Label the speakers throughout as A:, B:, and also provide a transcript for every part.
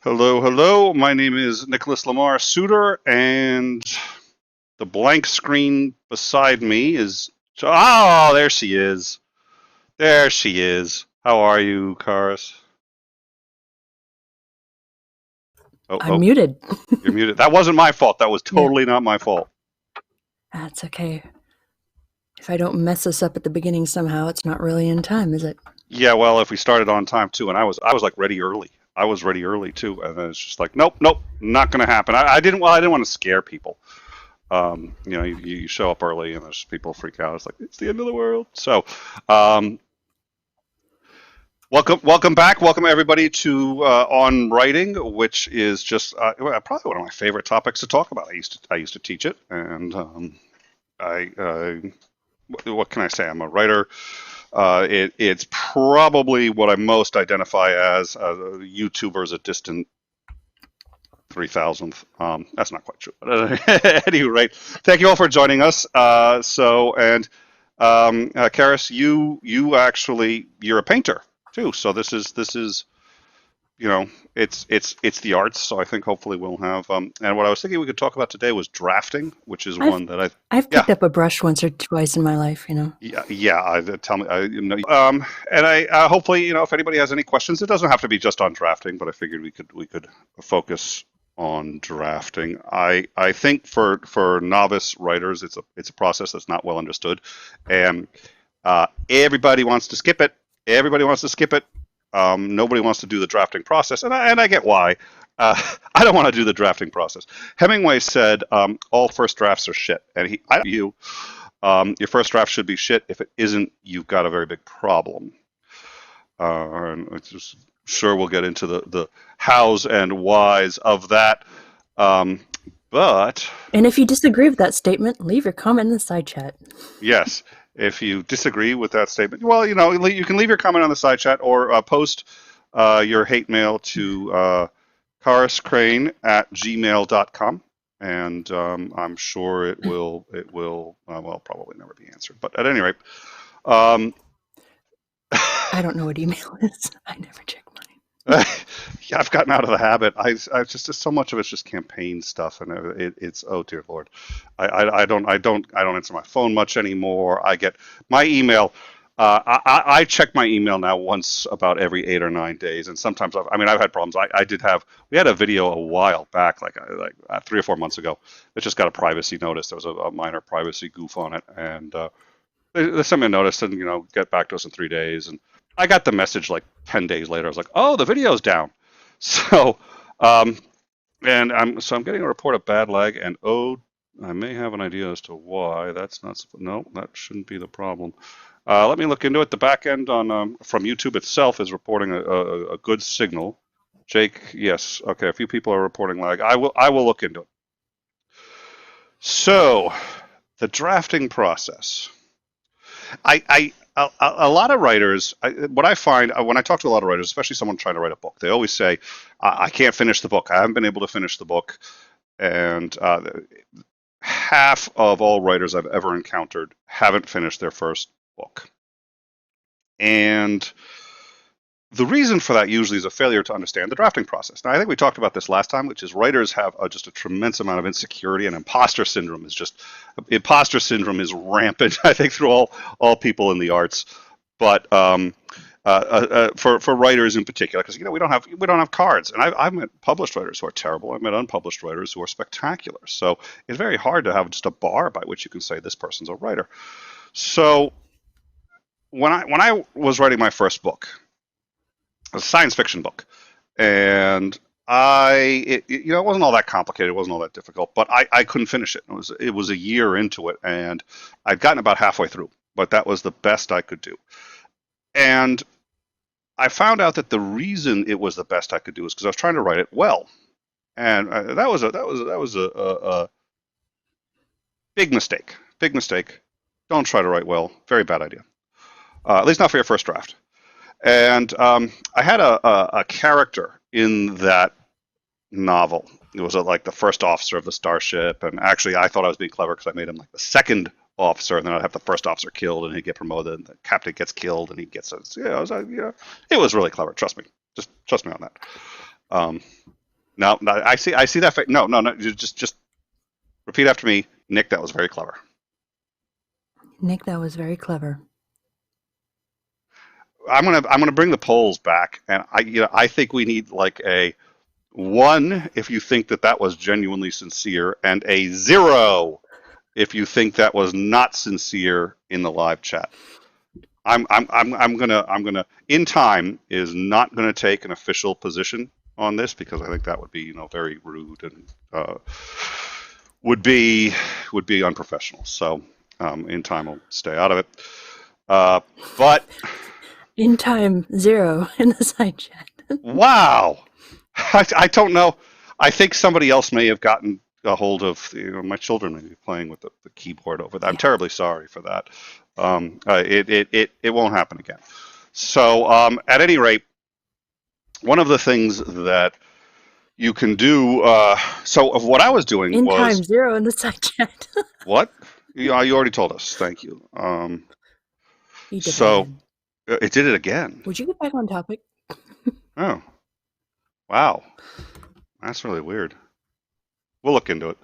A: Hello, hello. My name is Nicholas Lamar Soutter, and the blank screen beside me is. Oh, there she is. There she is. How are you, Karis? Oh,
B: I'm
A: oh,
B: muted.
A: you're muted. That wasn't my fault. That was
B: Yeah,
A: totally not my fault.
B: that's okay. If I don't mess this up at the beginning somehow, it's not really in time, is it?
A: Yeah, well, if we started on time too, and I was like ready early. I was ready early too, and then it's just like, nope, nope, not going to happen. I didn't. Well, I didn't want to scare people. You show up early and there's people freak out. It's like it's the end of the world. So, um, welcome back. Welcome everybody to on writing, which is just probably one of my favorite topics to talk about. I used to teach it, and I what can I say? I'm a writer. It's probably what I most identify as. YouTuber's a distant 3,000th. That's not quite true. But at any rate, thank you all for joining us. Karis, you actually you're a painter too. So this is it's the arts. So I think hopefully we'll have and what I was thinking we could talk about today was drafting, which is
B: I've
A: one that I
B: I've
A: yeah.
B: picked up a brush once or twice in my life.
A: Yeah, yeah. Tell me, and I hopefully, if anybody has any questions, it doesn't have to be just on drafting, but I figured we could focus on drafting. I think for novice writers, it's a process that's not well understood, and everybody wants to skip it. Everybody wants to skip it. Nobody wants to do the drafting process, and I get why. I don't want to do the drafting process. Hemingway said, "All first drafts are shit," and your first draft should be shit. If it isn't, you've got a very big problem. And it's just, sure, we'll get into the hows and whys of that. Um, but
B: And if you disagree with that statement, leave your comment in the side chat.
A: yes, if you disagree with that statement, well, you can leave your comment on the side chat or post your hate mail to cariscrane@gmail.com. And I'm sure it will probably never be answered. But at any rate, um,
B: I don't know what email is. I never check mine.
A: yeah, I've gotten out of the habit. I just so much of it's just campaign stuff, and it's oh dear Lord, I don't answer my phone much anymore. I get my email. I check my email now once about every 8 or 9 days, and sometimes I've had problems. We had a video a while back, like 3 or 4 months ago, that just got a privacy notice. There was a minor privacy goof on it, and they sent me a notice and get back to us in 3 days. And I got the message like 10 days later. I was like, oh, the video's down. So um, I'm getting a report of bad lag, and oh, I may have an idea as to why. That's not no, that shouldn't be the problem. Let me look into it. The back end on from YouTube itself is reporting a good signal. Jake, yes, okay. A few people are reporting lag. I will look into it. So the drafting process. A lot of writers, what I find when I talk to a lot of writers, especially someone trying to write a book, they always say, I can't finish the book. I haven't been able to finish the book. And half of all writers I've ever encountered haven't finished their first book. And the reason for that usually is a failure to understand the drafting process. Now, I think we talked about this last time, which is writers have just a tremendous amount of insecurity, and imposter syndrome is rampant. I think through all people in the arts, but for writers in particular, because we don't have cards, and I've met published writers who are terrible. I've met unpublished writers who are spectacular. So it's very hard to have just a bar by which you can say this person's a writer. So when I was writing my first book, a science fiction book, and it wasn't all that complicated. It wasn't all that difficult, but I couldn't finish it. It was a year into it, and I'd gotten about halfway through, but that was the best I could do. And I found out that the reason it was the best I could do is because I was trying to write it well, and that was a big mistake. Big mistake. Don't try to write well. Very bad idea. At least not for your first draft. And I had a character in that novel. It was like the first officer of the starship, and actually I thought I was being clever because I made him like the second officer, and then I'd have the first officer killed, and he'd get promoted, and the captain gets killed, and he gets it was really clever. Trust me, just trust me on that. Um, no, I see that. No. Just repeat after me, Nick. That was very clever.
B: Nick, that was very clever.
A: I'm gonna bring the polls back, and I think we need like a 1 if you think that was genuinely sincere, and a 0 if you think that was not sincere in the live chat. I'm gonna in time is not gonna take an official position on this because I think that would be very rude and would be unprofessional. So in time I'll stay out of it. But
B: In time, 0 in the side chat.
A: wow, I don't know. I think somebody else may have gotten a hold of my children may be playing with the keyboard over that. I'm terribly sorry for that. It won't happen again. So at any rate, one of the things that you can do. So of what I was doing
B: In
A: was
B: time, 0 in the side chat.
A: what? You already told us. Thank you.
B: He did
A: So
B: it again.
A: it did it again.
B: Would you get back on topic?
A: Oh, wow. That's really weird. We'll look into it.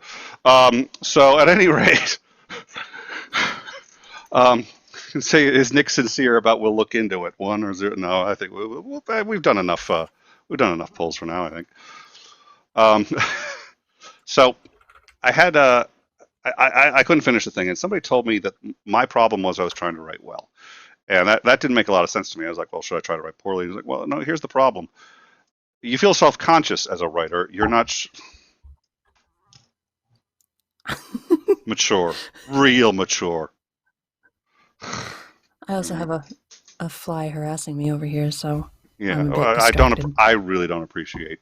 A: So at any rate, say, is Nick sincere about we'll look into it? 1 or 0? No, I think we've done enough. We've done enough polls for now, I think. So I had I couldn't finish the thing, and somebody told me that my problem was I was trying to write well, and that didn't make a lot of sense to me. I was like, well, should I try to write poorly? He's like, well, no. Here's the problem. You feel self-conscious as a writer. You're not mature, real mature.
B: I also have a fly harassing me over here, so
A: Yeah,
B: I'm a bit
A: I don't.
B: distracted.
A: I really don't appreciate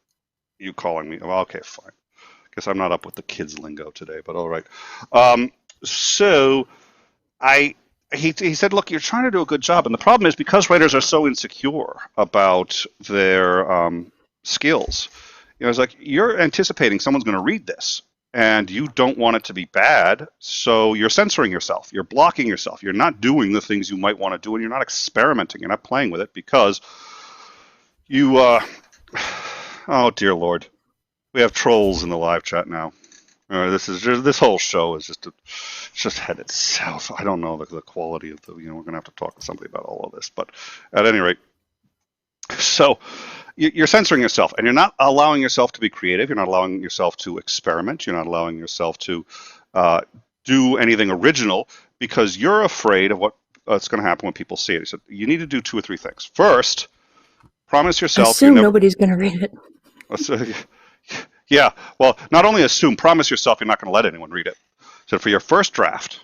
A: you calling me. Well, okay, fine. Guess I'm not up with the kids lingo today, but all right. So he said, look, you're trying to do a good job, and the problem is because writers are so insecure about their skills. It's like you're anticipating someone's going to read this, and you don't want it to be bad, so you're censoring yourself. You're blocking yourself. You're not doing the things you might want to do, and you're not experimenting. You're not playing with it because you. Oh dear Lord. We have trolls in the live chat now. This whole show is just headed south. I don't know the quality of the. We're gonna have to talk to somebody about all of this, but at any rate, so you're censoring yourself, and you're not allowing yourself to be creative. You're not allowing yourself to experiment. You're not allowing yourself to do anything original because you're afraid of what's going to happen when people see it. He said you need to do 2 or 3 things. First, promise yourself
B: Assume nobody's going to read it.
A: Yeah, well, not only assume, promise yourself you're not going to let anyone read it. So for your first draft,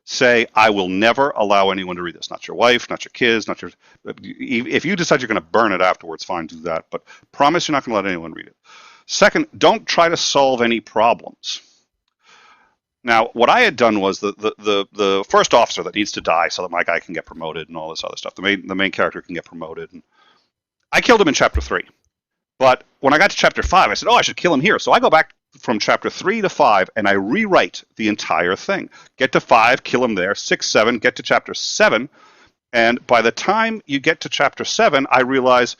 A: say, I will never allow anyone to read this. Not your wife, not your kids, not your. If you decide you're going to burn it afterwards, fine, do that. But promise you're not going to let anyone read it. Second, don't try to solve any problems. Now, what I had done was the first officer that needs to die so that my guy can get promoted and all this other stuff. The main character can get promoted. And I killed him in chapter 3. But when I got to chapter 5, I said, I should kill him here. So I go back from chapter 3 to 5, and I rewrite the entire thing. Get to 5, kill him there. 6, 7, get to chapter 7. And by the time you get to chapter 7, I realize,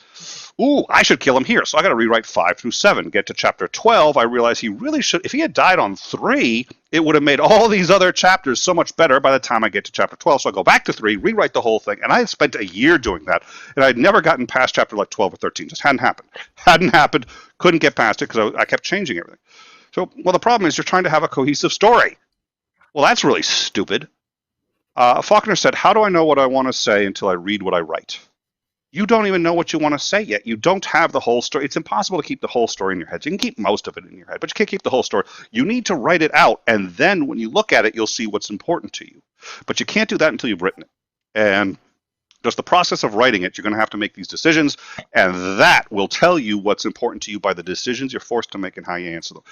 A: I should kill him here. So I got to rewrite 5 through 7. Get to chapter 12, I realize he really should. If he had died on 3, it would have made all these other chapters so much better by the time I get to chapter 12. So I go back to 3, rewrite the whole thing. And I had spent a year doing that. And I'd never gotten past chapter 12 or 13. Just hadn't happened. Couldn't get past it because I kept changing everything. So, the problem is you're trying to have a cohesive story. Well, that's really stupid. Faulkner said, how do I know what I want to say until I read what I write? You don't even know what you want to say yet. You don't have the whole story. It's impossible to keep the whole story in your head. You can keep most of it in your head, but you can't keep the whole story. You need to write it out, and then when you look at it, you'll see what's important to you. But you can't do that until you've written it. And just the process of writing it, you're going to have to make these decisions, and that will tell you what's important to you by the decisions you're forced to make and how you answer them.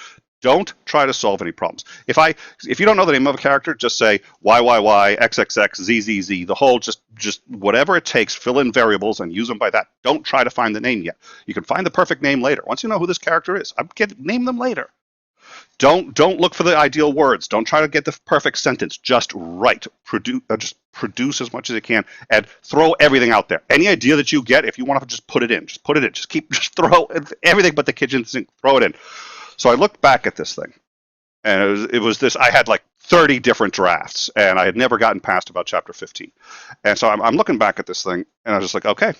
A: Don't try to solve any problems. If you don't know the name of a character, just say YYY, XXX, ZZZ, the whole, just whatever it takes, fill in variables and use them by that. Don't try to find the name yet. You can find the perfect name later. Once you know who this character is, name them later. Don't look for the ideal words. Don't try to get the perfect sentence. Just write. Produce as much as you can, and throw everything out there. Any idea that you get, if you want to just put it in, just put it in. Just throw everything but the kitchen sink. Throw it in. So I looked back at this thing, and it was this. I had like 30 different drafts, and I had never gotten past about chapter 15. And so I'm looking back at this thing, and I was just like, okay.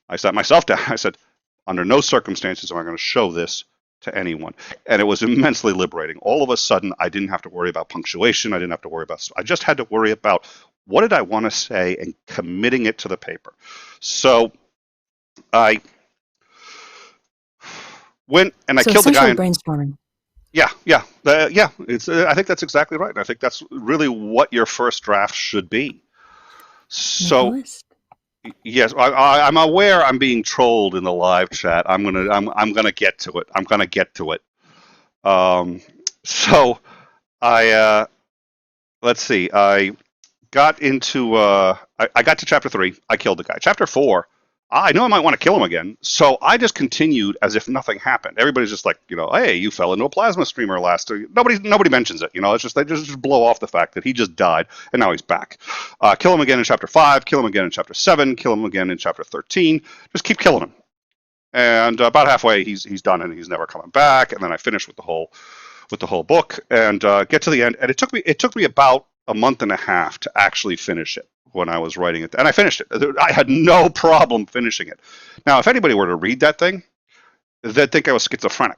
A: I sat myself down. I said, under no circumstances am I going to show this to anyone. And it was immensely liberating. All of a sudden, I didn't have to worry about punctuation. I didn't have to worry about, I just had to worry about what did I want to say and committing it to the paper. So I went and I killed the guy.
B: Brainstorming.
A: Yeah. It's. I think that's exactly right. And I think that's really what your first draft should be. So yes, I'm aware I'm being trolled in the live chat. I'm gonna get to it. I'm gonna get to it. So I let's see. I got into I got to chapter 3. I killed the guy. Chapter 4. I know I might want to kill him again, so I just continued as if nothing happened. Everybody's just like, hey, you fell into a plasma streamer last. Nobody mentions it. It's just they just blow off the fact that he just died and now he's back. Kill him again in chapter 5. Kill him again in chapter 7. Kill him again in chapter 13. Just keep killing him. And about halfway, he's done and he's never coming back. And then I finish with the whole book and get to the end. And it took me about a month and a half to actually finish it. When I was writing it, and I finished it. I had no problem finishing it. Now, if anybody were to read that thing, they'd think I was schizophrenic,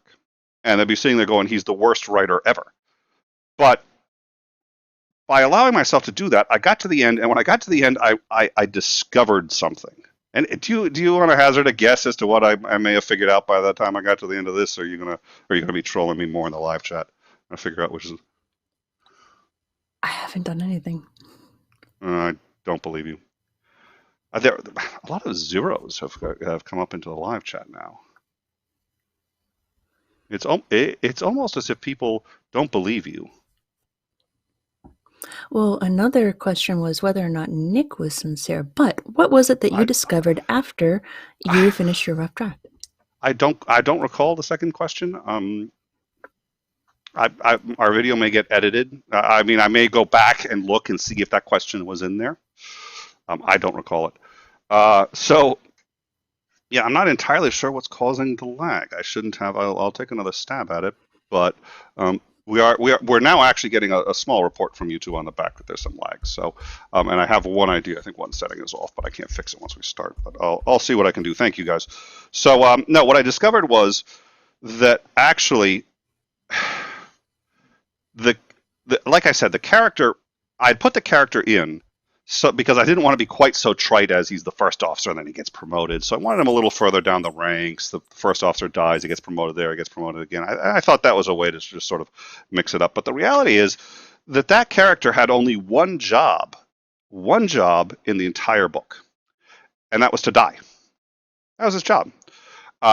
A: and they'd be sitting there going, he's the worst writer ever. But by allowing myself to do that, I got to the end, and when I got to the end, I discovered something. And do you want to hazard a guess as to what I may have figured out by the time I got to the end of this, or are you gonna be trolling me more in the live chat? I figure out which is.
B: I haven't done anything.
A: I don't believe you. There, a lot of zeros have come up into the live chat now. It's almost as if people don't believe you.
B: Well, another question was whether or not Nick was sincere. But what was it that you discovered after you finished your rough draft?
A: I don't recall the second question. Our video may get edited. I may go back and look and see if that question was in there. I don't recall it. So, yeah, I'm not entirely sure what's causing the lag. I shouldn't have. I'll take another stab at it. But we're now actually getting a small report from YouTube on the back that there's some lag. So, and I have one idea. I think one setting is off, but I can't fix it once we start. But I'll see what I can do. Thank you guys. So, no, what I discovered was that actually, like I said, the character. I'd put the character in. So, because I didn't want to be quite so trite as he's the first officer and then he gets promoted. So I wanted him a little further down the ranks. The first officer dies, he gets promoted there, he gets promoted again. I thought that was a way to just sort of mix it up. But the reality is that character had only one job in the entire book. And that was to die. That was his job.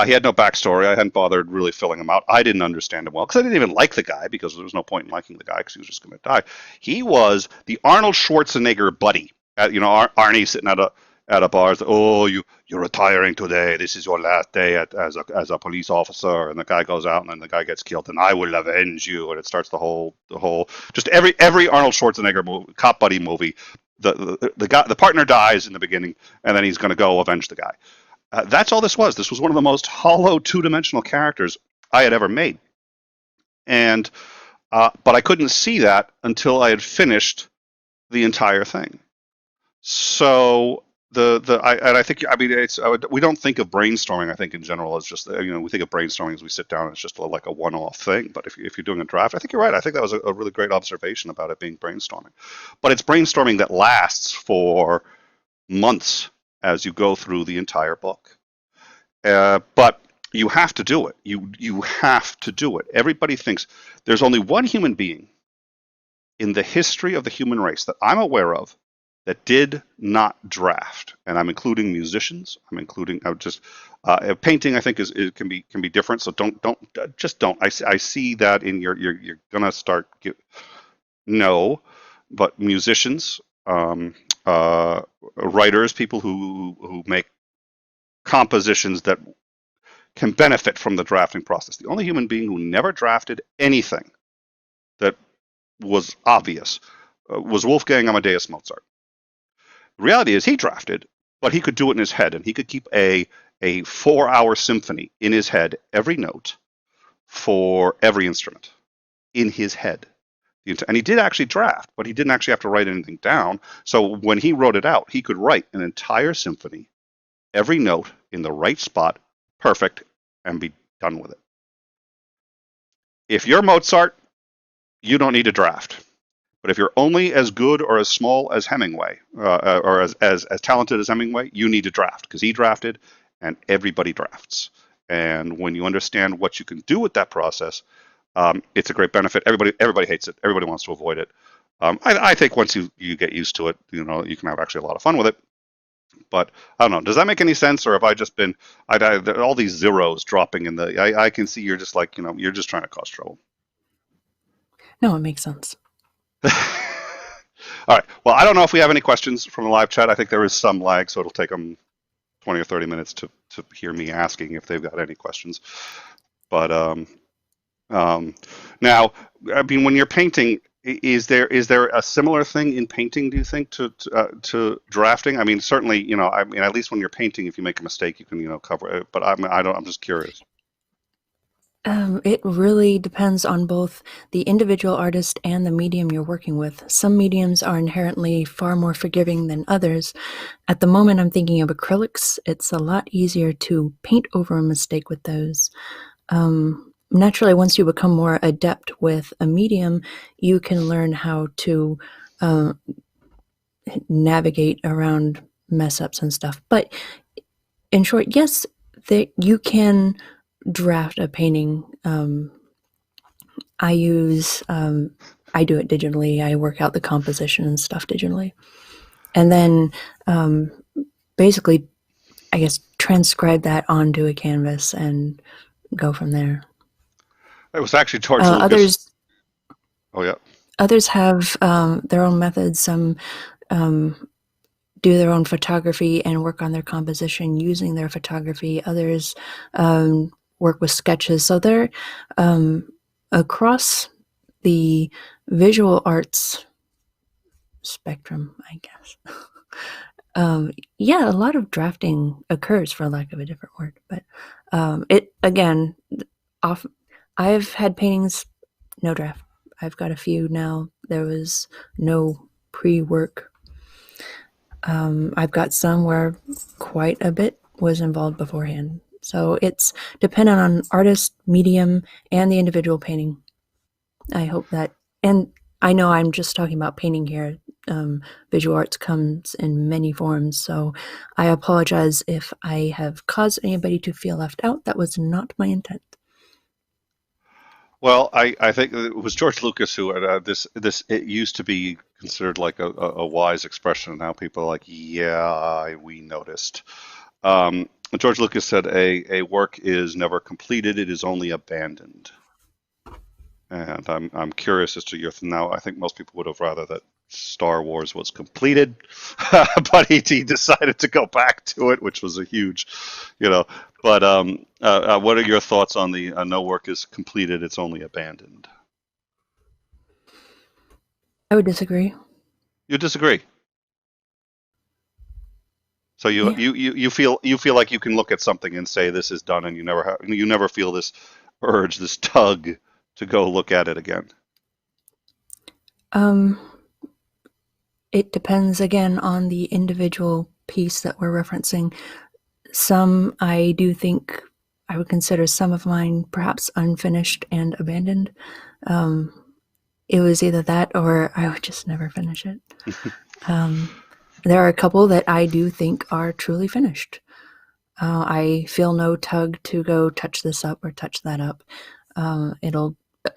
A: He had no backstory. I hadn't bothered really filling him out. I didn't understand him well because I didn't even like the guy because there was no point in liking the guy because he was just going to die. He was the Arnold Schwarzenegger buddy. Arnie sitting at a bar. Oh, you're retiring today. This is your last day as a police officer. And the guy goes out and then the guy gets killed. And I will avenge you. And it starts the whole just every Arnold Schwarzenegger movie, cop buddy movie. The partner dies in the beginning and then he's going to go avenge the guy. That's all this was. This was one of the most hollow two-dimensional characters I had ever made. And but I couldn't see that until I had finished the entire thing. So I think we don't think of brainstorming. I think in general as just we think of brainstorming as we sit down. It's just like a one-off thing. But if you're doing a draft, I think you're right. I think that was a really great observation about it being brainstorming. But it's brainstorming that lasts for months as you go through the entire book. But you have to do it. You have to do it. Everybody thinks there's only one human being in the history of the human race that I'm aware of that did not draft, and I'm including musicians. I'm including painting. I think can be different. So don't. I see that in you're gonna start. No, but musicians. Writers, people who make compositions that can benefit from the drafting process. The only human being who never drafted anything that was obvious was Wolfgang Amadeus Mozart. The reality is he drafted, but he could do it in his head, and he could keep a 4-hour symphony in his head, every note for every instrument in his head. And he did actually draft, but he didn't actually have to write anything down. So when he wrote it out, he could write an entire symphony, every note in the right spot, perfect, and be done with it. If you're Mozart, you don't need to draft. But if you're only as good or as small as Hemingway, or as talented as Hemingway, you need to draft, because he drafted, and everybody drafts. And when you understand what you can do with that process, it's a great benefit. Everybody hates it. Everybody wants to avoid it. I think once you get used to it, you can have actually a lot of fun with it. But I don't know. Does that make any sense, or have I just been all these zeros dropping in the? I can see you're just like you're just trying to cause trouble.
B: No, it makes sense.
A: All right. Well, I don't know if we have any questions from the live chat. I think there is some lag, so it'll take them 20 or 30 minutes to hear me asking if they've got any questions. But now, I mean, when you're painting, is there a similar thing in painting, do you think, to drafting? I mean, certainly, I mean, at least when you're painting, if you make a mistake, you can, cover it. But I'm just curious.
B: It really depends on both the individual artist and the medium you're working with. Some mediums are inherently far more forgiving than others. At the moment, I'm thinking of acrylics. It's a lot easier to paint over a mistake with those. Naturally, once you become more adept with a medium, you can learn how to navigate around mess ups and stuff. But in short, yes, you can draft a painting. I do it digitally. I work out the composition and stuff digitally. And then basically, I guess, transcribe that onto a canvas and go from there.
A: It was actually George Lucas.
B: Others,
A: oh yeah.
B: Others have their own methods. Some do their own photography and work on their composition using their photography. Others work with sketches. So they're across the visual arts spectrum, I guess. Yeah, a lot of drafting occurs, for lack of a different word. But I've had paintings, no draft. I've got a few now. There was no pre-work. I've got some where quite a bit was involved beforehand. So it's dependent on artist, medium, and the individual painting. I hope that, and I know I'm just talking about painting here. Visual arts comes in many forms, so I apologize if I have caused anybody to feel left out. That was not my intent.
A: Well, I think it was George Lucas who had this. It used to be considered like a wise expression, and now people are like, yeah, we noticed. George Lucas said a work is never completed; it is only abandoned. And I'm curious as to your now. I think most people would have rather that Star Wars was completed, but he decided to go back to it, which was a huge, But what are your thoughts on the no work is completed, it's only abandoned?
B: I would disagree.
A: You disagree? So you feel like you can look at something and say this is done, and you never feel this urge, this tug to go look at it again.
B: It depends again on the individual piece that we're referencing. Some I do think I would consider some of mine perhaps unfinished and abandoned. It was either that or I would just never finish it. There are a couple that I do think are truly finished. I feel no tug to go touch this up or touch that up.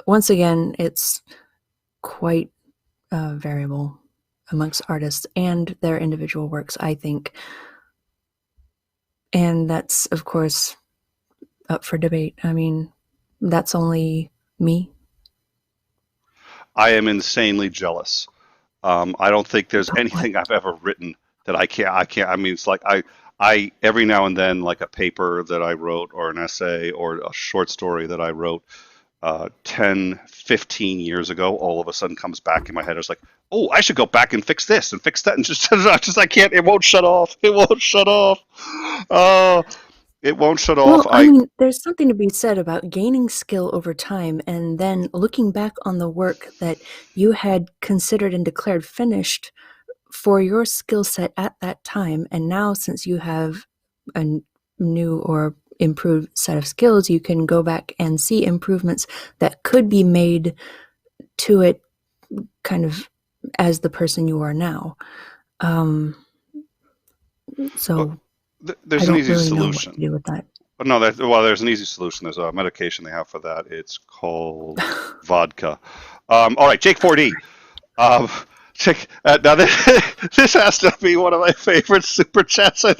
B: Once again, it's quite variable amongst artists and their individual works, I think. And that's, of course, up for debate. I mean, that's only me.
A: I am insanely jealous. I don't think there's anything I've ever written that I can't. I mean, it's like I every now and then, like a paper that I wrote or an essay or a short story that I wrote 10, 15 years ago, all of a sudden comes back in my head. It's like, oh, I should go back and fix this and fix that, and just I can't. It won't shut off. It won't shut off. Oh, it won't shut off.
B: Well, I mean, there's something to be said about gaining skill over time and then looking back on the work that you had considered and declared finished for your skill set at that time. And now, since you have a new or improved set of skills, you can go back and see improvements that could be made to it kind of as the person you are now. So
A: There's
B: I
A: an
B: don't
A: easy
B: really know what
A: solution.
B: to do with that.
A: No, there's an easy solution. There's a medication they have for that. It's called vodka. All right, Jake 4D. Now this has to be one of my favorite super chats. I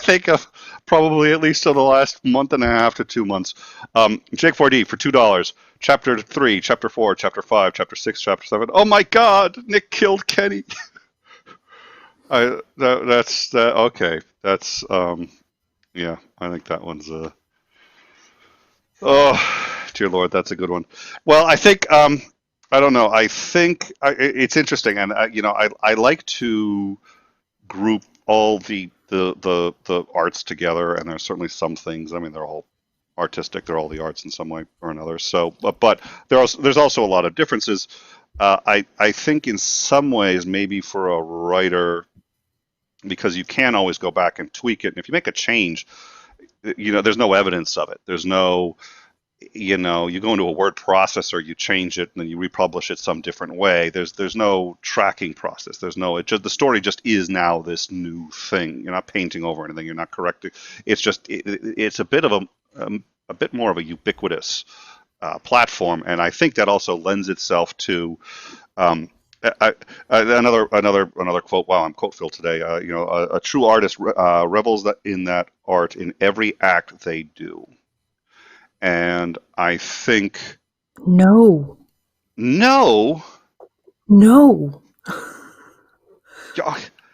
A: think of probably at least in the last month and a half to 2 months. Jake 4D for $2. Chapter 3, Chapter 4, Chapter 5, Chapter 6, Chapter 7. Oh my God! Nick killed Kenny. Okay. That's yeah. I think that one's oh, dear Lord, that's a good one. Well, I think I don't know. I think it's interesting, and I like to group all the arts together, and there's certainly some things. I mean, they're all artistic. They're all the arts in some way or another. So, but there's also a lot of differences. I think in some ways, maybe for a writer, because you can always go back and tweak it, and if you make a change, there's no evidence of it. There's no, you go into a word processor, you change it, and then you republish it some different way. There's no tracking process. There's no, the story just is now this new thing. You're not painting over anything. You're not correcting. It's just, it's a bit of a bit more of a ubiquitous platform, and I think that also lends itself to another quote. Wow, I'm quote filled today. A true artist revels in that art in every act they do. And I think
B: No.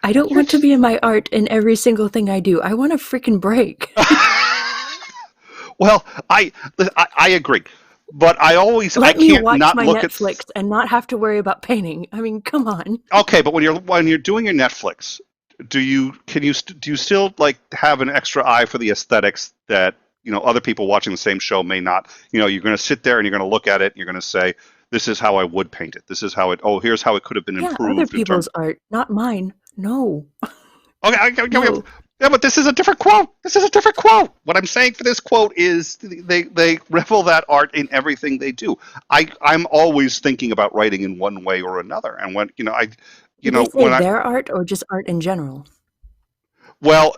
B: I don't want to be in my art in every single thing I do. I want a freaking break.
A: Well, I agree, but
B: Let me watch my Netflix and not have to worry about painting. I mean, come on.
A: Okay, but when you're doing your Netflix, do you still like have an extra eye for the aesthetics that other people watching the same show may not? You're going to sit there and you're going to look at it and you're going to say, this is how I would paint it. This is how it. Oh, here's how it could have been improved.
B: Other people's art, not mine. No.
A: Okay,
B: No.
A: yeah, but this is a different quote. What I'm saying for this quote is they revel that art in everything they do. I'm always thinking about writing in one way or another, and when
B: Did they say their art or just art in general?
A: Well,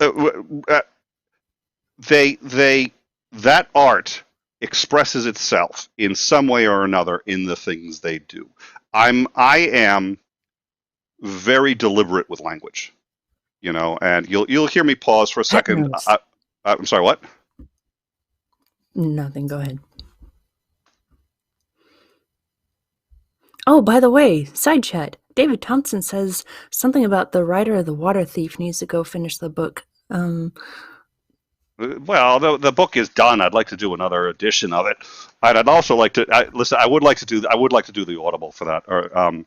A: that art expresses itself in some way or another in the things they do. I am very deliberate with language, and you'll hear me pause for a second. I'm sorry, what?
B: Nothing, go ahead. Oh, by the way, side chat. David Thompson says something about the writer of The Water Thief needs to go finish the book.
A: Well, the book is done. I'd like to do another edition of it. I'd also like to listen. I would like to do the Audible for that, or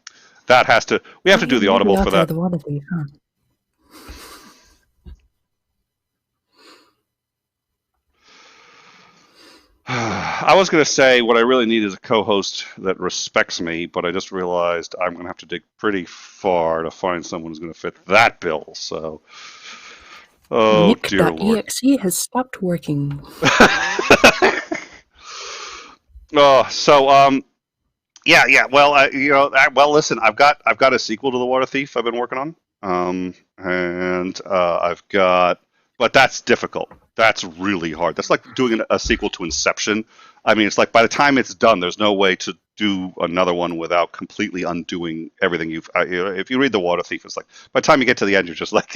A: that has to. We have to do the Audible for that.
B: The Water Thief, huh?
A: I was going to say what I really need is a co-host that respects me, but I just realized I'm going to have to dig pretty far to find someone who's going to fit that bill. So, oh dear Lord.
B: Nick.exe has stopped working.
A: Yeah. Well, listen, I've got a sequel to The Water Thief I've been working on, and I've got, but that's difficult. That's really hard. That's like doing a sequel to Inception. I mean, it's like by the time it's done, there's no way to do another one without completely undoing everything you've. If you read The Water Thief, it's like by the time you get to the end, you're just like,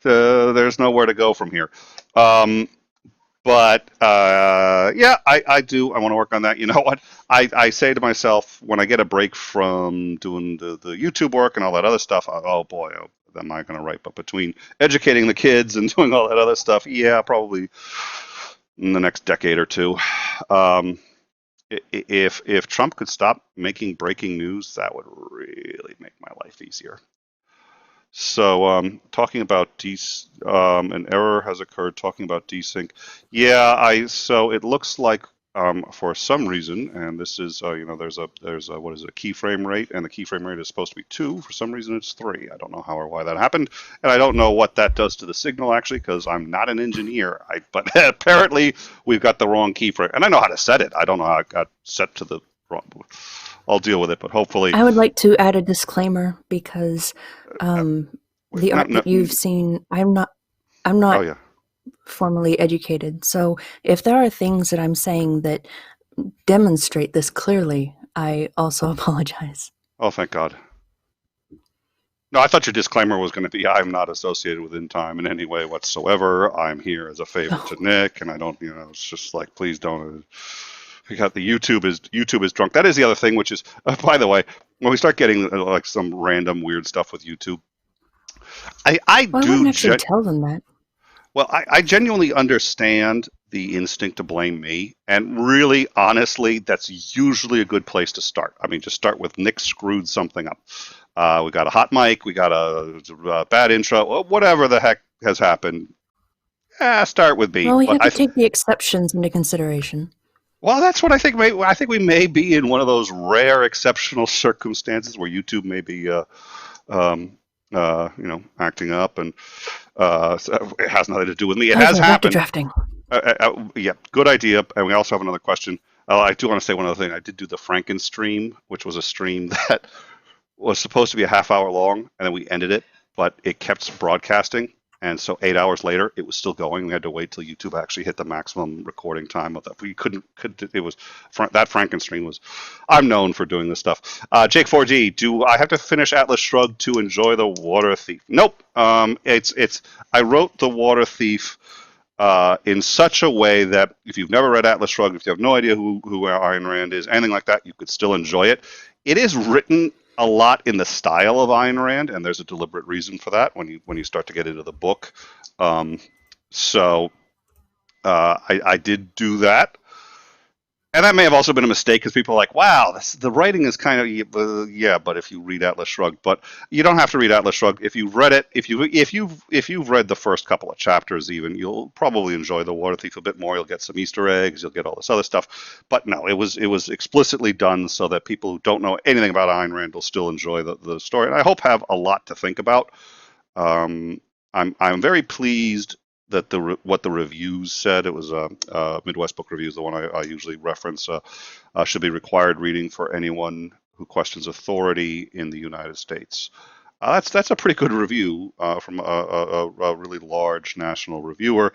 A: there's nowhere to go from here. But yeah, I do. I want to work on that. You know what? I say to myself when I get a break from doing the YouTube work and all that other stuff. Oh boy, am I going to write? But between educating the kids and doing all that other stuff, yeah, probably in the next decade or two. Um, if Trump could stop making breaking news, that would really make my life easier. So, talking about an error has occurred. Talking about desync, yeah. So it looks like for some reason, and this is there's a what is it, a keyframe rate, and the keyframe rate is supposed to be 2. For some reason, it's 3. I don't know how or why that happened, and I don't know what that does to the signal actually, because I'm not an engineer. But apparently we've got the wrong keyframe, and I know how to set it. I don't know how it got set to the wrong. I'll deal with it, but hopefully,
B: I would like to add a disclaimer because the
A: not,
B: art
A: not,
B: that you've seen, I'm
A: oh
B: not
A: yeah.
B: formally educated. So if there are things that I'm saying that demonstrate this clearly, I also apologize.
A: Oh, thank God. No, I thought your disclaimer was going to be I'm not associated with In Time in any way whatsoever. I'm here as a favor
B: Oh,
A: to Nick, and I don't, it's just like, please don't. We got the YouTube is drunk. That is the other thing, which is, by the way, when we start getting like some random weird stuff with YouTube, I
B: well, I
A: do
B: wouldn't actually tell them that.
A: well, I genuinely understand the instinct to blame me, and really, honestly, that's usually a good place to start. I mean, just start with Nick screwed something up. We got a hot mic, we got a bad intro, whatever the heck has happened. Start with me.
B: Well, we
A: But
B: have to take the exceptions into consideration.
A: well, that's what I think. I think we may be in one of those rare exceptional circumstances where YouTube may be, um, acting up, and so it has nothing to do with me. It has
B: However, back to
A: happened.
B: drafting.
A: Yeah, good idea. And we also have another question. I do want to say one other thing. I did do the Franken stream, which was a stream that was supposed to be a half hour long, and then we ended it, but it kept broadcasting. And so 8 hours later, it was still going. We had to wait till YouTube actually hit the maximum recording time of that. We couldn't. It was that Franken stream was. I'm known for doing this stuff. Jake 4G, do I have to finish Atlas Shrugged to enjoy the Water Thief? Nope. It's. I wrote the Water Thief in such a way that if you've never read Atlas Shrugged, if you have no idea who Ayn Rand is, anything like that, you could still enjoy it. It is written a lot in the style of Ayn Rand, and there's a deliberate reason for that when you start to get into the book. So I did do that. And that may have also been a mistake because people are like, "Wow, the writing is kind of yeah." But if you read Atlas Shrugged, but you don't have to read Atlas Shrugged. If you've read it, if you've read the first couple of chapters, even you'll probably enjoy the Water Thief a bit more. You'll get some Easter eggs. You'll get all this other stuff. But no, it was explicitly done so that people who don't know anything about Ayn Rand will still enjoy the story, and I hope have a lot to think about. I'm very pleased that what the reviews said. It was Midwest Book Reviews, the one I usually reference, should be required reading for anyone who questions authority in the United States. That's a pretty good review from a really large national reviewer.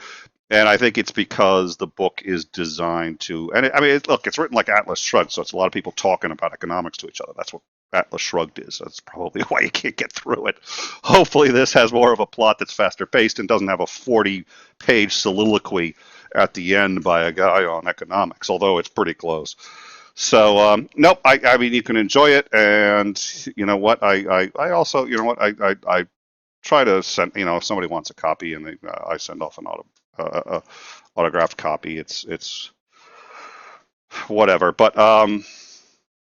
A: And I think it's because the book is designed to, and look, it's written like Atlas Shrugged, so it's a lot of people talking about economics to each other. That's what Atlas Shrugged is. That's probably why you can't get through it. Hopefully, this has more of a plot that's faster paced and doesn't have a 40-page soliloquy at the end by a guy on economics, although it's pretty close. So, nope, I mean, you can enjoy it, and you know what? I also, you know what? I try to send, if somebody wants a copy, and I send off an autographed copy. It's whatever, but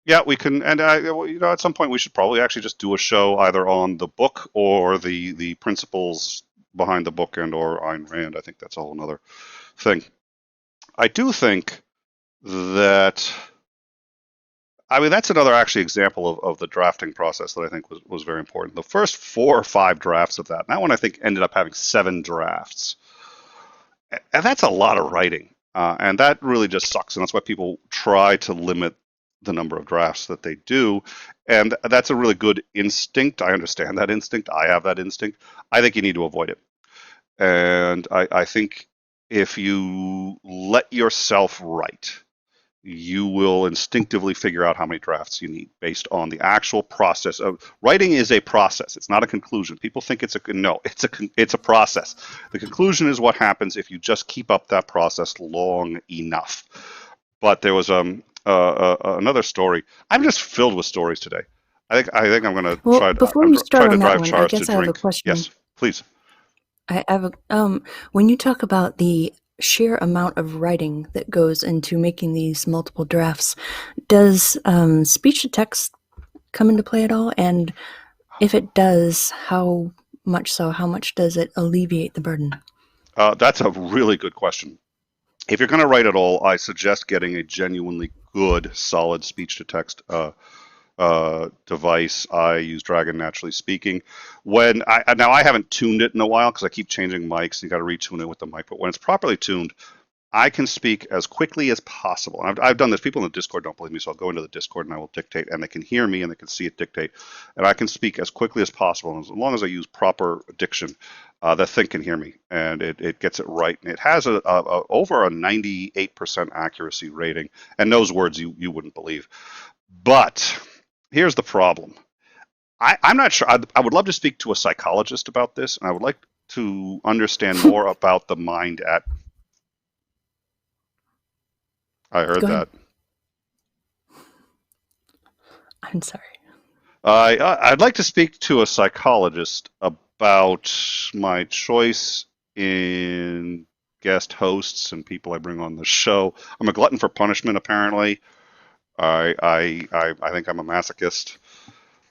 A: yeah, we can, and at some point we should probably actually just do a show either on the book or the principles behind the book and or Ayn Rand. I think that's a whole nother thing. I do think that. I mean, that's another actually example of the drafting process that I think was very important. The first 4 or 5 drafts of that one I think ended up having 7 drafts. And that's a lot of writing. And that really just sucks. And that's why people try to limit the number of drafts that they do. And that's a really good instinct. I understand that instinct. I have that instinct. I think you need to avoid it. And I think if you let yourself write, you will instinctively figure out how many drafts you need based on the actual process of writing. Is a process. It's not a conclusion. People think it's a process. The conclusion is what happens if you just keep up that process long enough. But there was another story. I'm just filled with stories today. I think I'm going to
B: Well, before you
A: try
B: start
A: to
B: on that
A: drive
B: one, I
A: Charles to
B: guess I have a
A: drink.
B: question.
A: Yes, please.
B: I have a when you talk about the sheer amount of writing that goes into making these multiple drafts, does speech to text come into play at all? And if it does, how much so? How much does it alleviate the burden?
A: That's a really good question. If you're going to write at all, I suggest getting a genuinely good, solid speech to text device. I use Dragon Naturally Speaking. Now I haven't tuned it in a while because I keep changing mics. You got to retune it with the mic. But when it's properly tuned, I can speak as quickly as possible. And I've done this. People in the Discord don't believe me, so I'll go into the Discord and I will dictate, and they can hear me and they can see it dictate. And I can speak as quickly as possible, and as long as I use proper diction, the thing can hear me, and it gets it right. And it has over a 98% accuracy rating, and knows words you wouldn't believe. But here's the problem. I'm not sure. I would love to speak to a psychologist about this, and I would like to understand more about the mind at. I heard
B: Go ahead.
A: that.
B: I'm sorry.
A: I'd like to speak to a psychologist about my choice in guest hosts and people I bring on the show. I'm a glutton for punishment, apparently. I think I'm a masochist.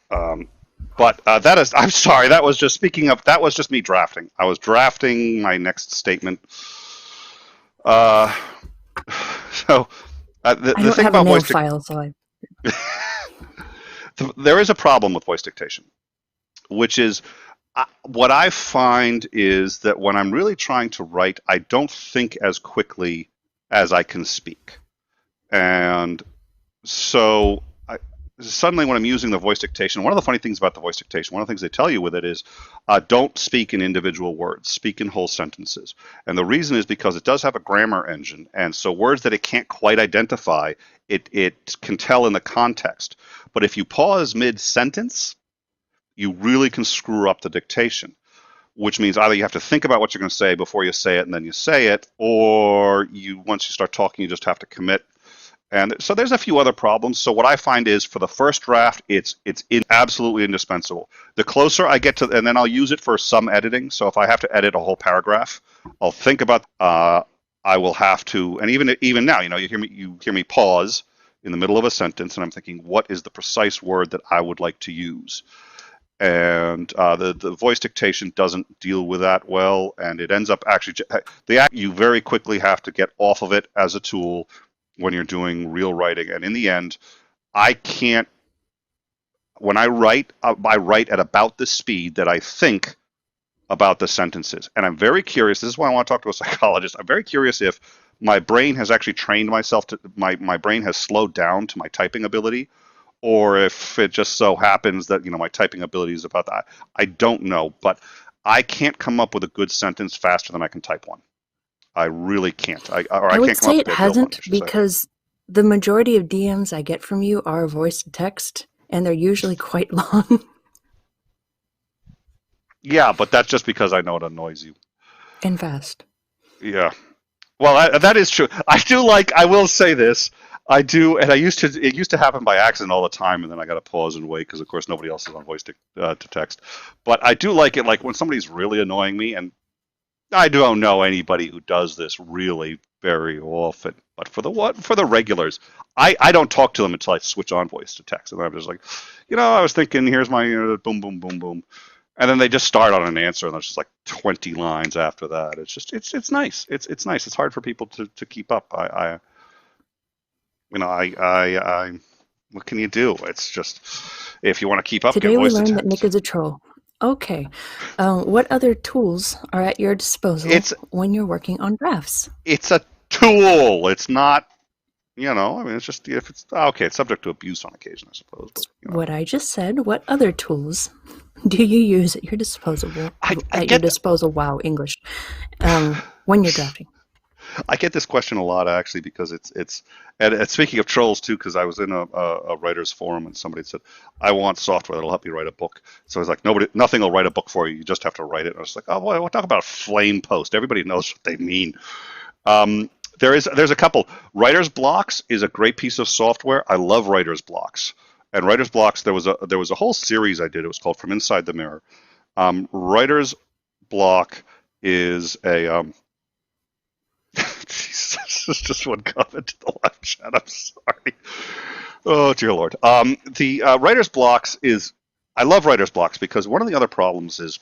A: But that is, I'm sorry, that was just, speaking of, that was just me drafting. I was drafting my next statement. Uh, so the
B: I don't
A: thing
B: have a
A: about
B: nail file, so
A: there is a problem with voice dictation, which is what I find is that when I'm really trying to write, I don't think as quickly as I can speak. And so suddenly when I'm using the voice dictation, one of the funny things about the voice dictation, one of the things they tell you with it is don't speak in individual words, speak in whole sentences. And the reason is because it does have a grammar engine. And so words that it can't quite identify, it can tell in the context. But if you pause mid-sentence, you really can screw up the dictation, which means either you have to think about what you're going to say before you say it and then you say it, or once you start talking, you just have to commit. And so there's a few other problems. So what I find is for the first draft, it's absolutely indispensable. The closer I get to, and then I'll use it for some editing. So if I have to edit a whole paragraph, I'll think about. I will have to, and even now, you hear me pause in the middle of a sentence, and I'm thinking, what is the precise word that I would like to use? And the voice dictation doesn't deal with that well, and it ends up actually you very quickly have to get off of it as a tool when you're doing real writing. And in the end, I can't, when I write at about the speed that I think about the sentences. And I'm very curious, this is why I want to talk to a psychologist. I'm very curious if my brain has actually trained myself to, my brain has slowed down to my typing ability, or if it just so happens that, my typing ability is about that. I don't know, but I can't come up with a good sentence faster than I can type one. I really can't. I
B: would
A: can't come
B: say
A: up
B: it
A: with a real one,
B: hasn't
A: I should say.
B: because the majority of DMs I get from you are voice to text, and they're usually quite long.
A: Yeah, but that's just because I know it annoys you.
B: And fast.
A: Yeah. Well, that is true. I will say this. I do, and it used to happen by accident all the time, and then I got to pause and wait because, of course, nobody else is on voice to text. But I do like it, like when somebody's really annoying me, and I don't know anybody who does this really very often. But for the regulars, I don't talk to them until I switch on voice to text, and I'm just like, I was thinking, here's my boom, boom, boom, boom. And then they just start on an answer, and there's just like 20 lines after that. It's just it's nice. It's nice. It's hard for people to keep up. What can you do? It's just if you want to keep up,
B: Today
A: get
B: we
A: voice to
B: learned that Nick
A: text.
B: is a troll. Okay. What other tools are at your disposal when you're working on drafts?
A: It's a tool. It's not. It's just if it's okay. It's subject to abuse on occasion, I suppose. But,
B: What I just said. What other tools do you use at your disposal? Wow, English. When you're drafting.
A: I get this question a lot, actually, because it's and speaking of trolls too, because I was in a writer's forum and somebody said, I want software that'll help you write a book. So I was like, nothing will write a book for you. You just have to write it. And I was like, oh boy, we'll talk about a flame post. Everybody knows what they mean. There's a couple. Writer's Blocks is a great piece of software. I love Writer's Blocks. And writer's blocks, there was a whole series I did. It was called From Inside the Mirror. Writer's block is a Jesus, there's just one comment to the live chat. I'm sorry. Oh dear Lord. The writer's blocks is I love writer's blocks because one of the other problems is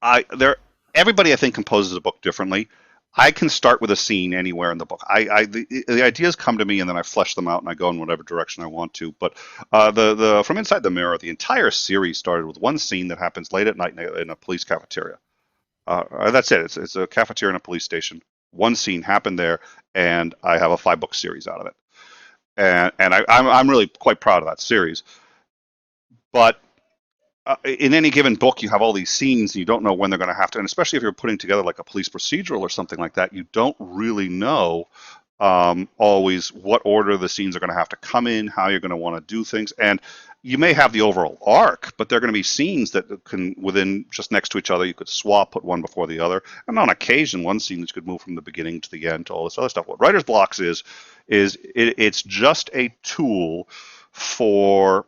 A: I there everybody I think composes a book differently. I can start with a scene anywhere in the book. The ideas come to me and then I flesh them out and I go in whatever direction I want to. But the From Inside the Mirror, the entire series started with one scene that happens late at night in a police cafeteria. That's it. It's a cafeteria in a police station. One scene happened there, and I have a 5 book series out of it. And I'm really quite proud of that series. But in any given book, you have all these scenes, and you don't know when they're going to have to. And especially if you're putting together like a police procedural or something like that, you don't really know always what order the scenes are going to have to come in, how you're going to want to do things, and you may have the overall arc, but there are going to be scenes that can within just next to each other. You could swap, put one before the other, and on occasion, one scene that could move from the beginning to the end to all this other stuff. What writer's blocks it's just a tool for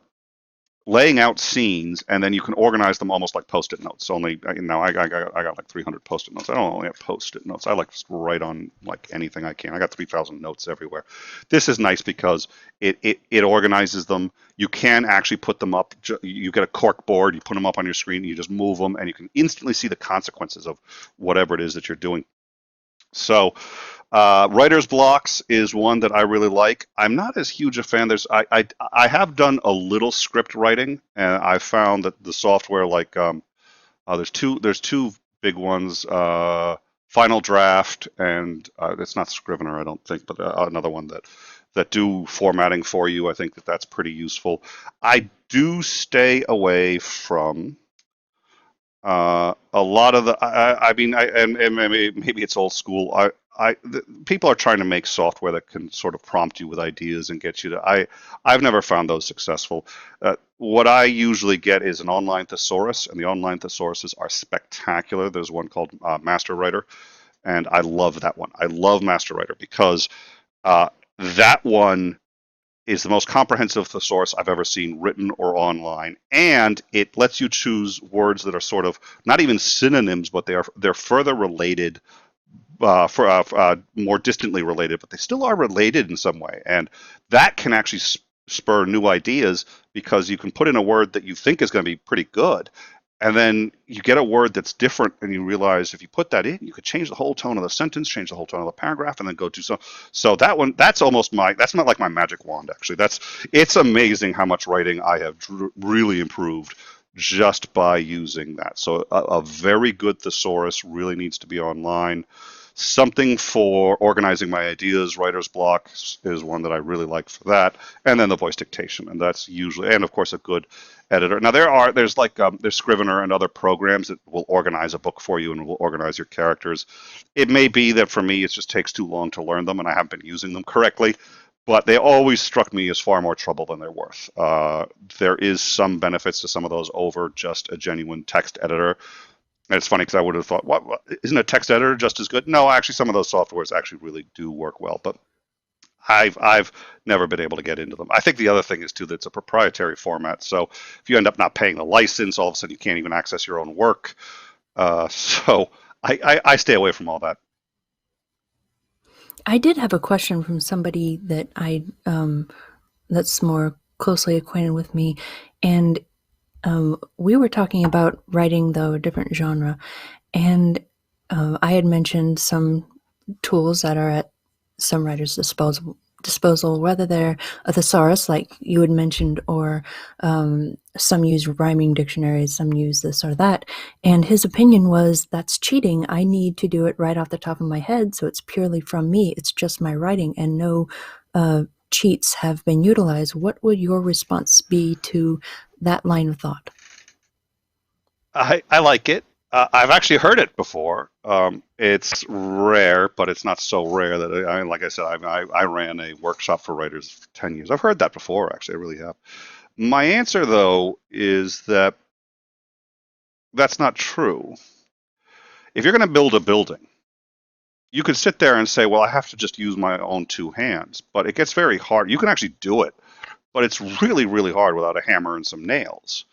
A: laying out scenes, and then you can organize them almost like post-it notes. Only I got like 300 post-it notes. I don't only have post-it notes. I like just write on like anything I can. I got 3,000 notes everywhere. This is nice because it organizes them. You can actually put them up. You get a cork board. You put them up on your screen. You just move them, and you can instantly see the consequences of whatever it is that you're doing. So, writer's blocks is one that I really like. I'm not as huge a fan. I have done a little script writing, and I found that the software like there's two big ones, Final Draft, and it's not Scrivener, I don't think, but another one that do formatting for you. I think that's pretty useful. I do stay away from a lot of I mean, and maybe it's old school. People are trying to make software that can sort of prompt you with ideas and get you to. I've never found those successful. What I usually get is an online thesaurus, and the online thesauruses are spectacular. There's one called Master Writer, and I love that one. I love Master Writer because that one is the most comprehensive thesaurus I've ever seen written or online, and it lets you choose words that are sort of not even synonyms, but they're further related, more distantly related, but they still are related in some way, and that can actually spur new ideas because you can put in a word that you think is going to be pretty good, and then you get a word that's different, and you realize if you put that in, you could change the whole tone of the sentence, change the whole tone of the paragraph, and then go to so that one, that's not like my magic wand, actually. It's amazing how much writing I have really improved just by using that. So a very good thesaurus really needs to be online. Something for organizing my ideas, writer's block is one that I really like for that, and then the voice dictation, and that's usually, and of course a good editor. Now there's Scrivener and other programs that will organize a book for you and will organize your characters. It may be that for me it just takes too long to learn them, and I haven't been using them correctly, but they always struck me as far more trouble than they're worth. There is some benefits to some of those over just a genuine text editor. And it's funny because I would have thought, what isn't a text editor just as good? No, actually, some of those softwares actually really do work well, but I've never been able to get into them. I think the other thing is too that it's a proprietary format, so if you end up not paying the license, all of a sudden you can't even access your own work. So I stay away from all that.
B: I did have a question from somebody that that's more closely acquainted with me, and we were talking about writing, though, a different genre, and I had mentioned some tools that are at some writers' disposal, whether they're a thesaurus, like you had mentioned, or some use rhyming dictionaries, some use this or that. And his opinion was, that's cheating. I need to do it right off the top of my head, so it's purely from me. It's just my writing, and no cheats have been utilized. What would your response be to that line of thought?
A: I like it. I've actually heard it before. It's rare, but it's not so rare that like I said, I ran a workshop for writers for 10 years. I've heard that before, actually. I really have. My answer, though, is that that's not true. If you're going to build a building, you could sit there and say, well, I have to just use my own two hands, but it gets very hard. You can actually do it, but it's really, really hard without a hammer and some nails.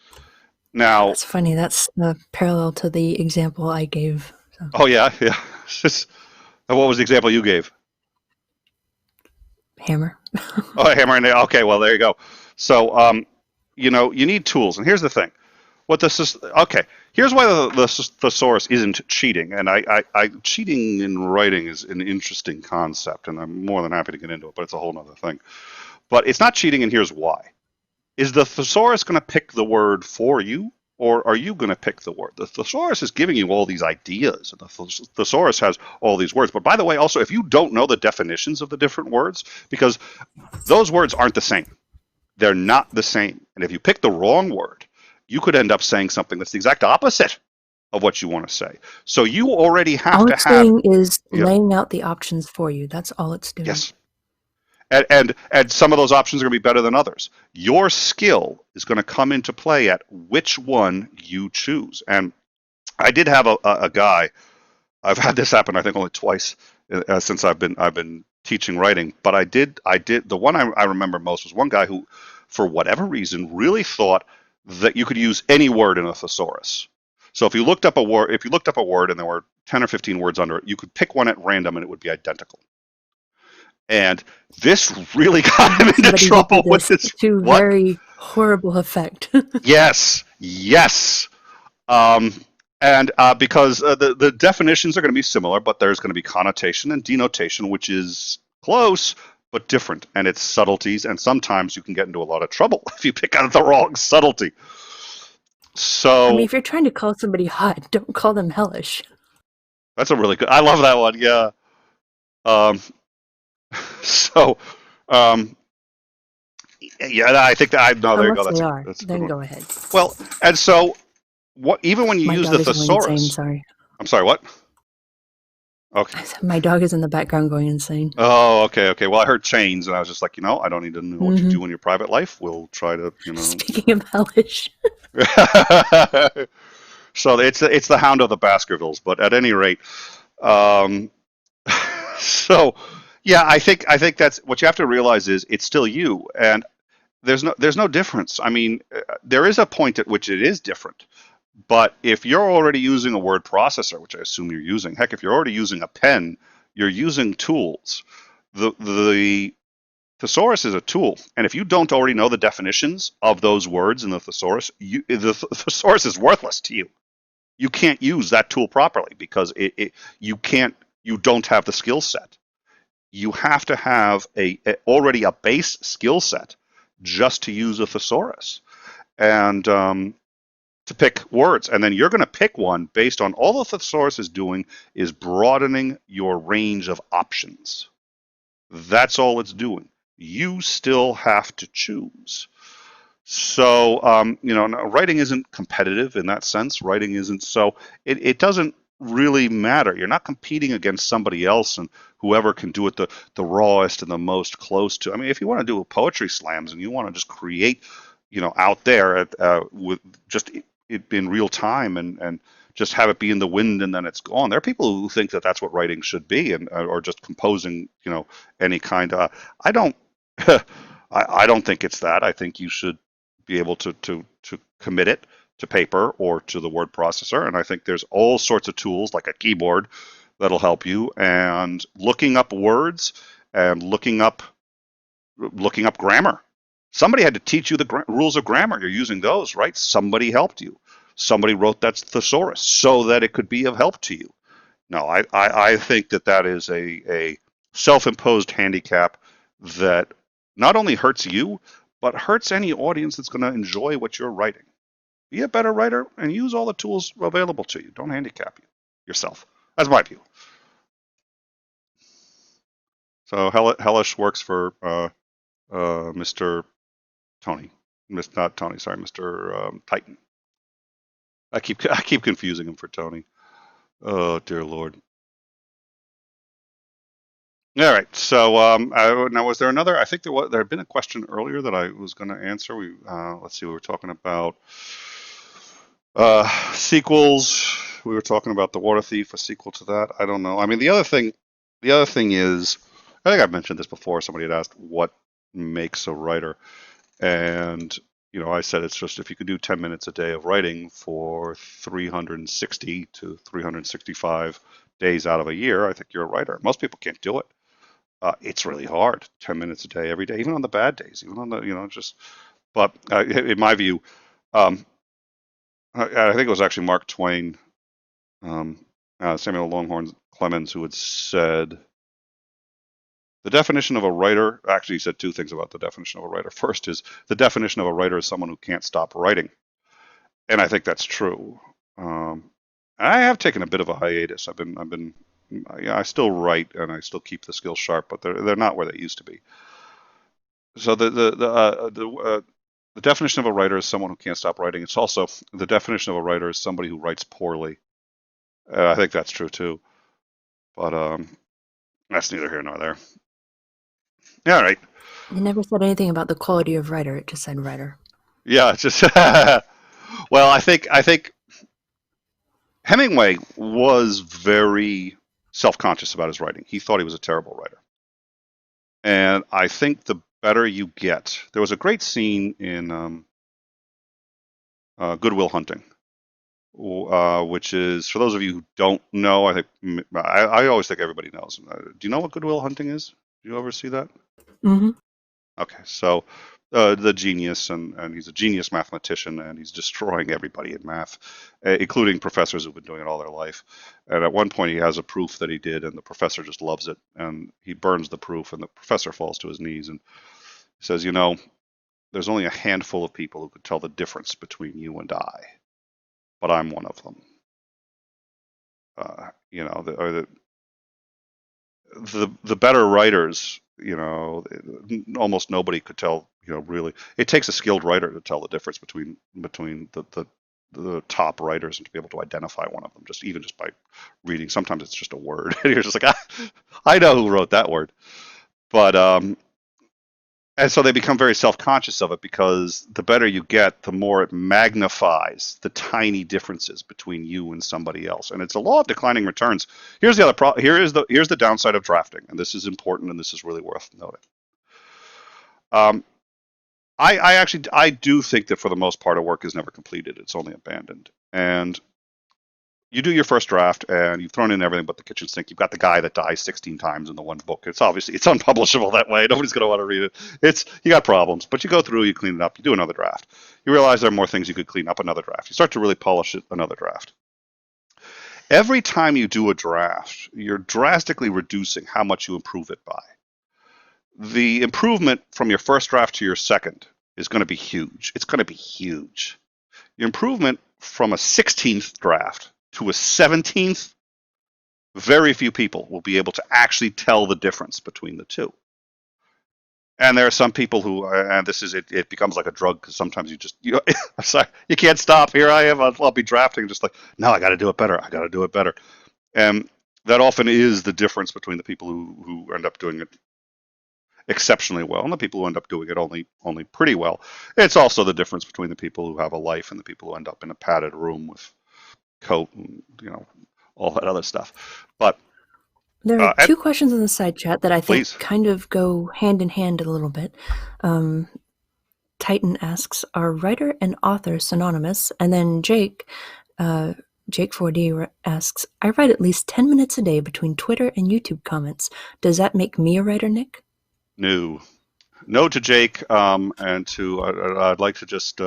B: Oh,
A: Now,
B: that's funny. That's parallel to the example I gave. So,
A: oh yeah, yeah. What was the example you gave?
B: hammer.
A: Oh, a hammer and nail. Okay, well there you go. So, you need tools, and here's the thing. What this is, okay. Here's why the thesaurus isn't cheating, and cheating in writing is an interesting concept, and I'm more than happy to get into it, but it's a whole other thing. But it's not cheating, and here's why. Is the thesaurus going to pick the word for you, or are you going to pick the word? The thesaurus is giving you all these ideas, and the thesaurus has all these words. But by the way, also, if you don't know the definitions of the different words, because those words aren't the same, they're not the same. And if you pick the wrong word, you could end up saying something that's the exact opposite of what you want to say. So you already have
B: All
A: to
B: it's
A: have,
B: doing is
A: yeah,
B: laying out the options for you. That's all it's doing.
A: yes. And some of those options are going to be better than others. Your skill is going to come into play at which one you choose. And I did have a guy. I've had this happen, I think, only twice since I've been teaching writing. But I did the one I remember most was one guy who, for whatever reason, really thought that you could use any word in a thesaurus. So if you looked up a word and there were 10 or 15 words under it, you could pick one at random and it would be identical. And this really got him into
B: Somebody who
A: trouble
B: did
A: with
B: this
A: this.
B: to
A: What?
B: very horrible effect.
A: Yes, yes. Um, and because the definitions are going to be similar, but there's going to be connotation and denotation, which is close but different, and it's subtleties. And sometimes you can get into a lot of trouble if you pick out the wrong subtlety.
B: I mean,
A: So
B: if you're trying to call somebody hot, don't call them hellish.
A: that's a really good. I love that one. Yeah. Um, so um, yeah, I think that I no. There you go.
B: Unless they are,
A: That's a good
B: then
A: one.
B: go ahead.
A: Well, and so what? Even when you
B: My
A: use the
B: dog is going insane,
A: thesaurus,
B: sorry.
A: I'm sorry. What? Okay.
B: My dog is in the background going insane.
A: Oh, okay, okay. Well, I heard chains, and I was just like, I don't need to know what you
B: Hmm.
A: do in your private life. We'll try to,
B: Speaking of hellish.
A: So it's the Hound of the Baskervilles, but at any rate, um, so yeah, I think that's what you have to realize is it's still you, and there's no difference. I mean, there is a point at which it is different, but if you're already using a word processor, which I assume you're using, heck, if you're already using a pen, you're using tools. The thesaurus is a tool, and if you don't already know the definitions of those words in the thesaurus, the thesaurus is worthless to you. You can't use that tool properly because you don't have the skill set. You have to have already a base skill set just to use a thesaurus and to pick words. And then you're going to pick one based on all the thesaurus is doing is broadening your range of options. That's all it's doing. You still have to choose. So, writing isn't competitive in that sense. Writing isn't so. It doesn't really matter. You're not competing against somebody else and whoever can do it the rawest and the most close to. I mean, if you want to do a poetry slams and you want to just create, out there with just in real time and just have it be in the wind and then it's gone. There are people who think that that's what writing should be and or just composing, any kind of. I don't. I don't think it's that. I think you should be able to commit it to paper or to the word processor. And I think there's all sorts of tools like a keyboard that'll help you. And looking up words and looking up grammar. Somebody had to teach you the rules of grammar. You're using those, right? Somebody helped you. Somebody wrote that thesaurus so that it could be of help to you. No, I think that is a self-imposed handicap that not only hurts you, but hurts any audience that's going to enjoy what you're writing. Be a better writer and use all the tools available to you. Don't handicap yourself. That's my view. So Hellish works for Mr. Tony. Not Tony, sorry, Mr. Titan. I keep confusing him for Tony. Oh dear Lord. All right. So now, was there another? I think there had been a question earlier that I was going to answer. Let's see. We were talking about sequels. We were talking about The Water Thief, a sequel to that. I don't know. I mean, the other thing is, I think I've mentioned this before. Somebody had asked what makes a writer, And I said it's just if you could do 10 minutes a day of writing for 360 to 365 days out of a year, I think you're a writer. Most people can't do it. It's really hard, 10 minutes a day every day, even on the bad days, even on the, just. But in my view, um, I think it was actually Mark Twain, Samuel Longhorn Clemens, who had said the definition of a writer. Actually, he said two things about the definition of a writer. First is the definition of a writer is someone who can't stop writing, and I think that's true. I have taken a bit of a hiatus. I still write and I still keep the skills sharp, but they're not where they used to be. So the definition of a writer is someone who can't stop writing. It's also the definition of a writer is somebody who writes poorly. I think that's true too, but that's neither here nor there. Yeah, all right.
B: It never said anything about the quality of writer. It just said writer.
A: Yeah, it's just well, I think Hemingway was very self-conscious about his writing. He thought he was a terrible writer, and I think the better you get, there was a great scene in Good Will Hunting, which is, for those of you who don't know, I think I always think everybody knows. Do you know what Good Will Hunting is? Do you ever see that?
B: Mm-hmm.
A: Okay, so the genius, and he's a genius mathematician, and he's destroying everybody in math, including professors who've been doing it all their life. And at one point, he has a proof that he did, and the professor just loves it, and he burns the proof, and the professor falls to his knees and says, there's only a handful of people who could tell the difference between you and I, but I'm one of them. The better writers, almost nobody could tell, really. It takes a skilled writer to tell the difference between the top writers and to be able to identify one of them, just by reading. Sometimes it's just a word. And you're just like, I know who wrote that word. But and so they become very self-conscious of it, because the better you get, the more it magnifies the tiny differences between you and somebody else. And it's a law of declining returns. Here's the other here's the downside of drafting, and this is important, and this is really worth noting. I do think that for the most part, a work is never completed; it's only abandoned. And you do your first draft, and you've thrown in everything but the kitchen sink. You've got the guy that dies 16 times in the one book. It's unpublishable that way. Nobody's going to want to read it. You got problems, but you go through, you clean it up, you do another draft. You realize there are more things you could clean up, another draft. You start to really polish it, another draft. Every time you do a draft, you're drastically reducing how much you improve it by. The improvement from your first draft to your second is going to be huge. It's going to be huge. Your improvement from a 16th draft to a 17th, very few people will be able to actually tell the difference between the two. And there are some people who, and this is it, it becomes like a drug, because sometimes I'm sorry, you can't stop. Here I am, I'll be drafting, just like, no, I got to do it better. I got to do it better. And that often is the difference between the people who end up doing it exceptionally well and the people who end up doing it only pretty well. It's also the difference between the people who have a life and the people who end up in a padded room with coat and all that other stuff. But
B: there are two questions in the side chat that I think kind of go hand in hand a little bit. Titan asks, are writer and author synonymous? And then Jake 4D asks, I write at least 10 minutes a day between Twitter and YouTube comments. Does that make me a writer, Nick?
A: No to Jake, and to I'd like to just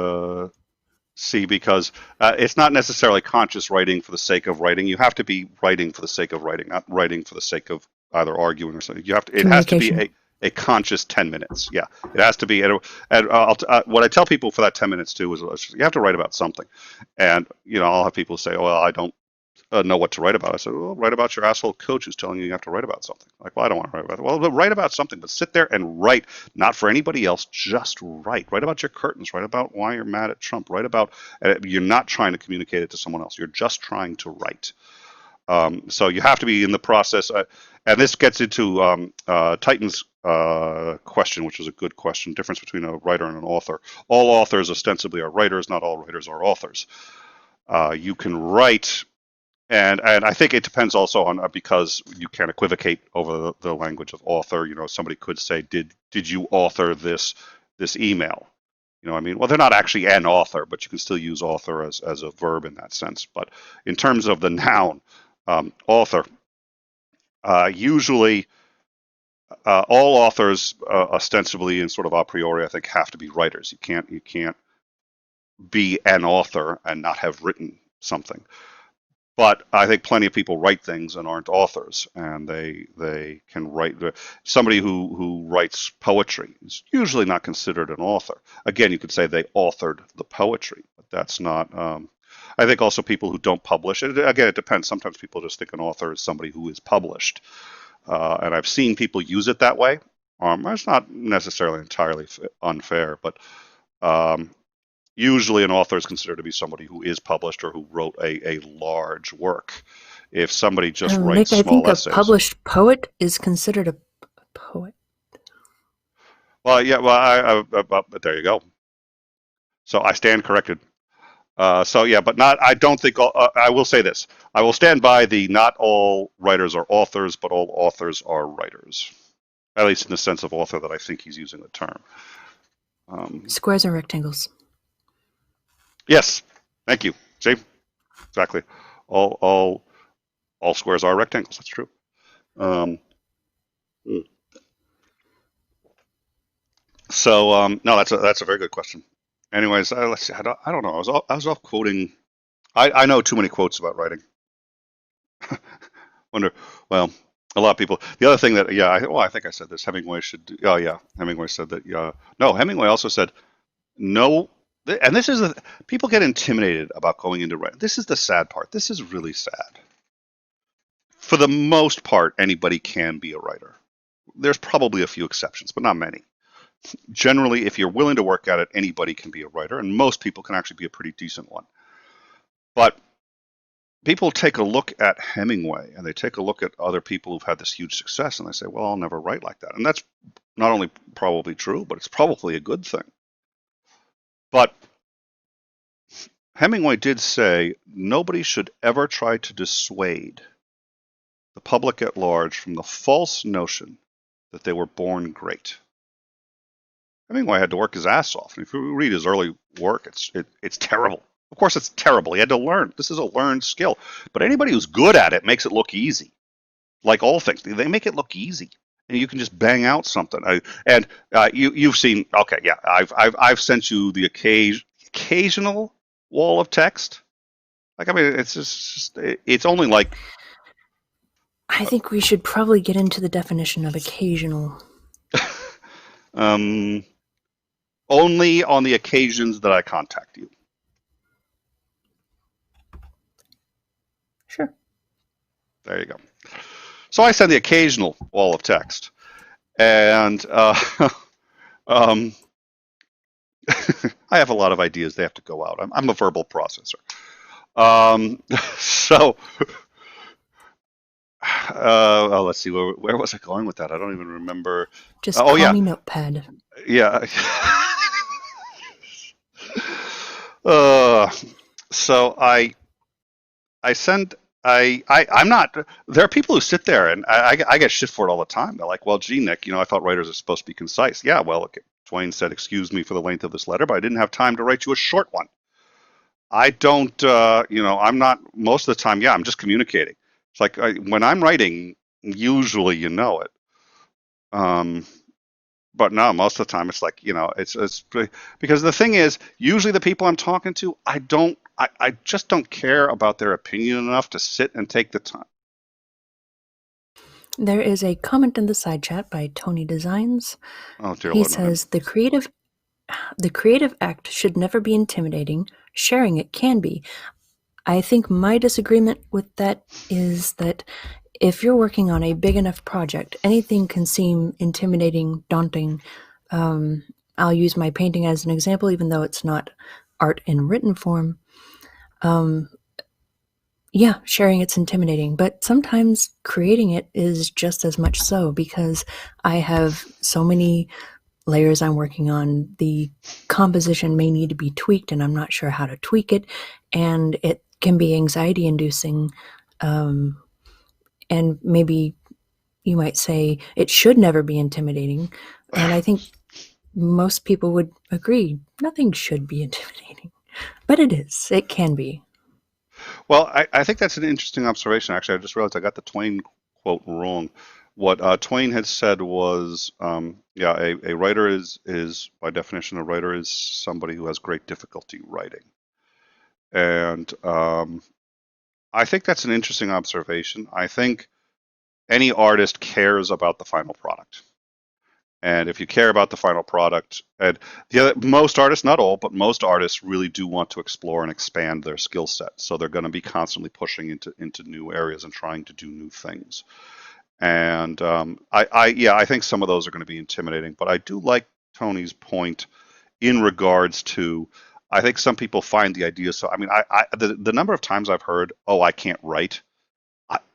A: see, because it's not necessarily conscious writing for the sake of writing. You have to be writing for the sake of writing, not writing for the sake of either arguing or something. It has to be a conscious 10 minutes. Yeah, it has to be. And what I tell people for that 10 minutes too is you have to write about something. And I'll have people say, well, I don't know what to write about. I said, well, write about your asshole coach who's telling you have to write about something. Like, well, I don't want to write about it. Well, but write about something, but sit there and write, not for anybody else, just write. Write about your curtains, write about why you're mad at Trump, write about, you're not trying to communicate it to someone else, you're just trying to write. So you have to be in the process, and this gets into Titan's question, which is a good question, difference between a writer and an author. All authors ostensibly are writers, not all writers are authors. You can write. And I think it depends also on, because you can equivocate over the language of author. Somebody could say, did you author this email? You know what I mean? Well, they're not actually an author, but you can still use author as a verb in that sense. But in terms of the noun, author, usually all authors ostensibly and sort of a priori, I think, have to be writers. You can't be an author and not have written something. But I think plenty of people write things and aren't authors, and they can write. Somebody who writes poetry is usually not considered an author. Again, you could say they authored the poetry, but that's not. I think also people who don't publish it. Again, it depends. Sometimes people just think an author is somebody who is published, and I've seen people use it that way. That's not necessarily entirely unfair, but um, usually an author is considered to be somebody who is published or who wrote a large work. If somebody just writes
B: Nick, I
A: small
B: think a
A: essays,
B: published poet is considered a poet.
A: well, yeah, well, but there you go. So I stand corrected. So yeah, but not. I don't think. I will say this. I will stand by the not all writers are authors, but all authors are writers. At least in the sense of author that I think he's using the term.
B: Squares and rectangles.
A: Yes, thank you. See, exactly. All squares are rectangles. That's true. Um, no, that's a very good question. Anyways, let's see. I don't know. I was off quoting. I know too many quotes about writing. Wonder. Well, a lot of people. The other thing that I think I said this. Hemingway should. Oh yeah, Hemingway said that. No, Hemingway also said no. And this is people get intimidated about going into writing. This is the sad part. This is really sad. For the most part, anybody can be a writer. There's probably a few exceptions, but not many. Generally, if you're willing to work at it, anybody can be a writer, and most people can actually be a pretty decent one. But people take a look at Hemingway and they take a look at other people who've had this huge success and they say, well, I'll never write like that. And that's not only probably true, but it's probably a good thing. But Hemingway did say nobody should ever try to dissuade the public at large from the false notion that they were born great. Hemingway had to work his ass off. And if you read his early work, it's terrible. Of course, it's terrible. He had to learn. This is a learned skill. But anybody who's good at it makes it look easy. Like all things, they make it look easy, and you can just bang out something. You've seen. Okay, yeah, I've sent you the occasional wall of text. Like I mean, it's only like.
B: I think we should probably get into the definition of occasional.
A: Only on the occasions that I contact you.
B: Sure.
A: There you go. So I send the occasional wall of text, and I have a lot of ideas. They have to go out. I'm a verbal processor. So let's see. Where was I going with that? I don't even remember.
B: Just call me Notepad.
A: Yeah. So I'm not. There are people who sit there, and I get shit for it all the time. They're like, "Well, gee, Nick, I thought writers are supposed to be concise." Yeah, well, okay. Twain said, "Excuse me for the length of this letter, but I didn't have time to write you a short one." I don't. I'm not. Most of the time, yeah, I'm just communicating. It's like when I'm writing, usually you know it. But no, most of the time it's like, it's because the thing is, usually the people I'm talking to, I just don't care about their opinion enough to sit and take the time.
B: There is a comment in the side chat by Tony Designs.
A: Oh, dear
B: he
A: Lord,
B: says the creative act should never be intimidating. Sharing it can be. I think my disagreement with that is that if you're working on a big enough project, anything can seem intimidating, daunting. I'll use my painting as an example, even though it's not art in written form. Yeah, sharing it's intimidating, but sometimes creating it is just as much so, because I have so many layers I'm working on. The composition may need to be tweaked, and I'm not sure how to tweak it, and it can be anxiety inducing. And maybe you might say it should never be intimidating. And I think most people would agree nothing should be intimidating. But it is. It can be.
A: Well, I think that's an interesting observation. Actually, I just realized I got the Twain quote wrong. What Twain had said was, yeah, a writer is by definition a writer is somebody who has great difficulty writing, and I think that's an interesting observation. I think any artist cares about the final product. And if you care about the final product, and most artists, not all, but most artists really do want to explore and expand their skill set. So they're going to be constantly pushing into new areas and trying to do new things. And yeah, I think some of those are going to be intimidating. But I do like Tony's point in regards to, I think some people find the idea. So I mean, the number of times I've heard, "Oh, I can't write,"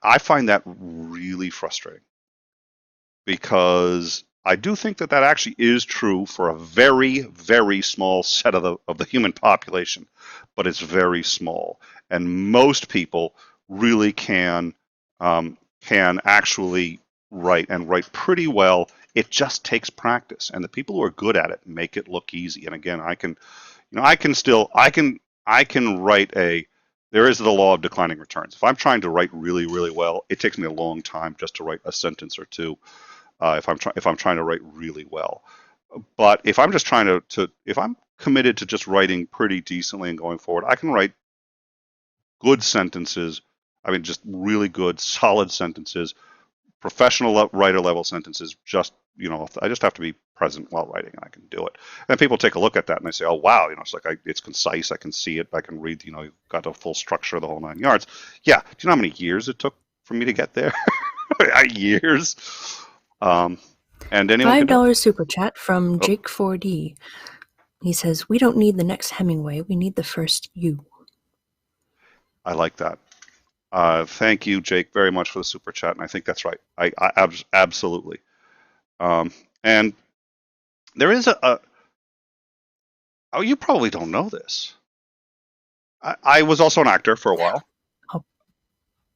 A: I find that really frustrating because I do think that that actually is true for a very, very small set of the human population, but it's very small, and most people really can actually write and write pretty well. It just takes practice, and the people who are good at it make it look easy. And again, I can write a. There is the law of declining returns. If I'm trying to write really, really well, it takes me a long time just to write a sentence or two if I'm trying to write really well. But if I'm just trying if I'm committed to just writing pretty decently and going forward, I can write good sentences. I mean, just really good, solid sentences, professional writer level sentences. Just I just have to be present while writing, and I can do it. And people take a look at that and they say, "Oh, wow, it's like it's concise. I can see it. I can read. You've got a full structure, the whole 9 yards." Yeah. Do you know how many years it took for me to get there? Years. Um, and anyone can do it.
B: $5 super chat from
A: Oh,
B: Jake 4D. He says, "We don't need the next Hemingway. We need the first you."
A: I like that. Thank you, Jake, very much for the super chat, and I think that's right. Absolutely. And there is oh, you probably don't know this. I was also an actor for a while.
B: Oh,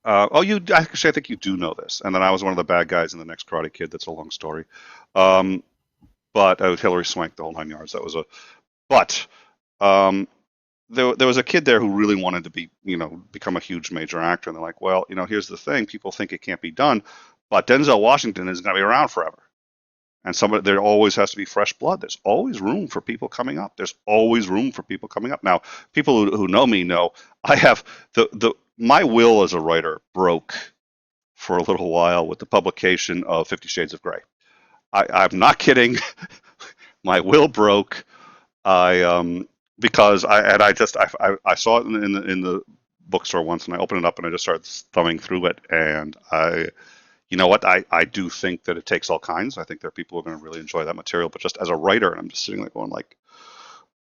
A: Oh, you actually, I think you do know this. And then I was one of the bad guys in the next Karate Kid. That's a long story. Um, but with Hilary Swank, the whole 9 yards. That was a. But um, there was a kid there who really wanted to become a huge major actor, and they're like, well, here's the thing: people think it can't be done, but Denzel Washington is going to be around forever, and there always has to be fresh blood. There's always room for people coming up. There's always room for people coming up. Now, people who know me know I have the my will as a writer broke for a little while with the publication of 50 Shades of Grey. I'm not kidding. My will broke. I because I saw it in the bookstore once, and I opened it up and I just started thumbing through it, and you know what, I do think that it takes all kinds. I think there are people who are going to really enjoy that material, but just as a writer, and I'm just sitting there going like,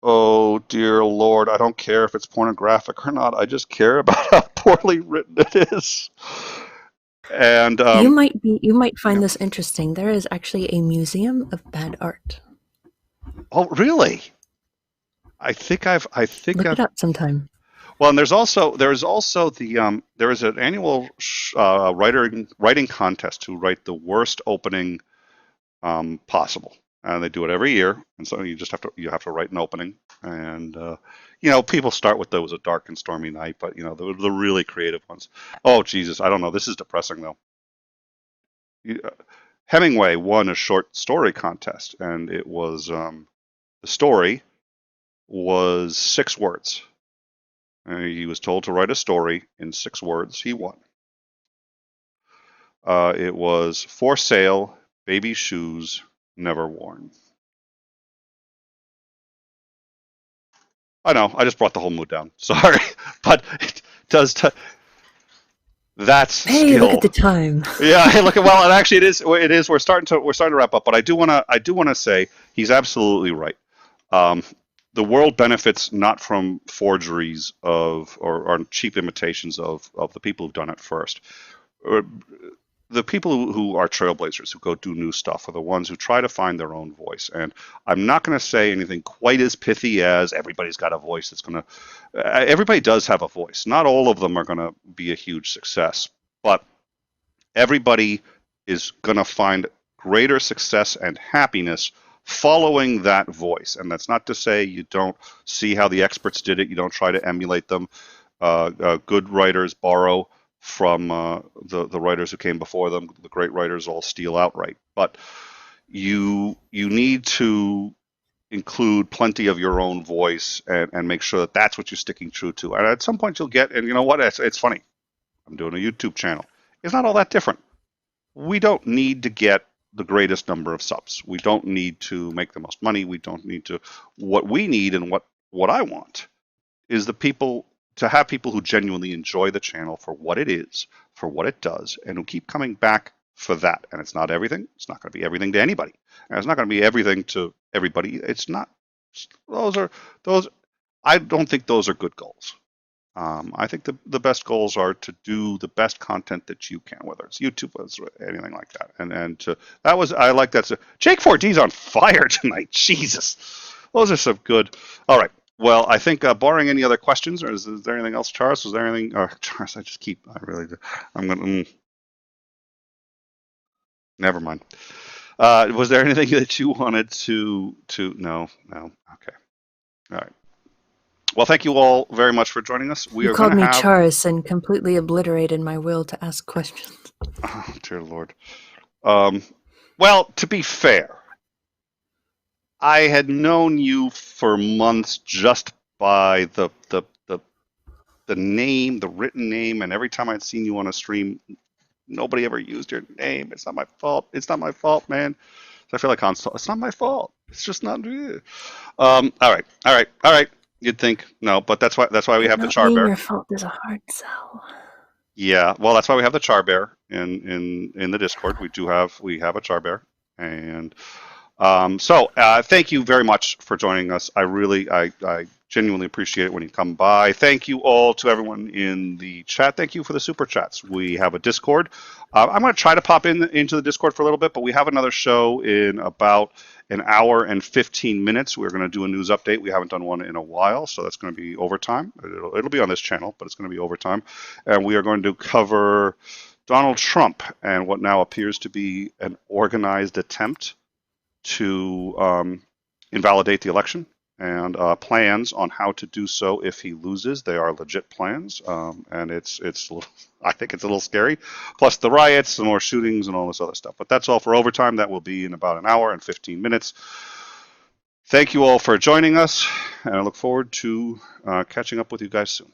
A: oh dear Lord, I don't care if it's pornographic or not. I just care about how poorly written it is. And
B: you might find
A: yeah.
B: this interesting. There is actually a museum of bad art.
A: Oh really? I think
B: Look it
A: I've
B: up sometime.
A: Well, and there is also there is an annual writing contest to write the worst opening possible, and they do it every year. And so you have to write an opening, and people start with those a dark and stormy night, but the really creative ones. Oh Jesus, I don't know. This is depressing though. Hemingway won a short story contest, and it was the story was 6 words. He was told to write a story in 6 words. He won. It was for sale, baby shoes, never worn. I know, I just brought the whole mood down. Sorry, but it does. That's
B: Hey,
A: skill.
B: look at the time.
A: Yeah, hey, look at well, and actually, it is. It is. We're starting to wrap up, but I do want to say he's absolutely right. Um, the world benefits not from forgeries or cheap imitations of the people who've done it first. The people who are trailblazers, who go do new stuff, are the ones who try to find their own voice. And I'm not going to say anything quite as pithy as everybody's got a voice that's going to. Everybody does have a voice. Not all of them are going to be a huge success, but everybody is going to find greater success and happiness following that voice. And that's not to say you don't see how the experts did it, you don't try to emulate them. Good writers borrow from the writers who came before them. The great writers all steal outright. But you need to include plenty of your own voice and make sure that that's what you're sticking true to. And at some point you'll get, and you know what, it's funny. I'm doing a YouTube channel. It's not all that different. We don't need to get the greatest number of subs. We don't need to make the most money. We don't need to. What we need and what I want is to have people who genuinely enjoy the channel for what it is, for what it does, and who keep coming back for that. And it's not everything. It's not going to be everything to anybody. And it's not going to be everything to everybody. It's not. Those. I don't think those are good goals. I think the best goals are to do the best content that you can, whether it's YouTube or anything like that. I like that. Jake 4D's on fire tonight. Jesus, those are some good. All right. Well, I think barring any other questions, or is there anything else, Charles? Was there anything? Charles, I really do. I'm gonna. Never mind. Was there anything that you wanted to? No. Okay. All right. Well, thank you all very much for joining us.
B: You called me Charis and completely obliterated my will to ask questions.
A: Oh, dear Lord. Well, to be fair, I had known you for months just by the name, the written name, and every time I'd seen you on a stream, nobody ever used your name. It's not my fault. It's not my fault, man. So I feel like it's not my fault. It's just not. All right. You'd think no, but that's why we have the Char Bear.
B: Your fault is a hard sell.
A: Yeah, well, that's why we have the Char Bear in the Discord. We have a Char Bear, and so thank you very much for joining us. I genuinely appreciate it when you come by. Thank you all to everyone in the chat. Thank you for the super chats. We have a Discord. I'm going to try to pop into the Discord for a little bit, but we have another show in about an hour and 15 minutes. We're going to do a news update. We haven't done one in a while, so that's going to be overtime. It'll be on this channel, but it's going to be overtime. And we are going to cover Donald Trump and what now appears to be an organized attempt to invalidate the election, and plans on how to do so if he loses. They are legit plans, and it's I think it's a little scary. Plus the riots, the more shootings, and all this other stuff. But that's all for overtime. That will be in about an hour and 15 minutes. Thank you all for joining us, and I look forward to catching up with you guys soon.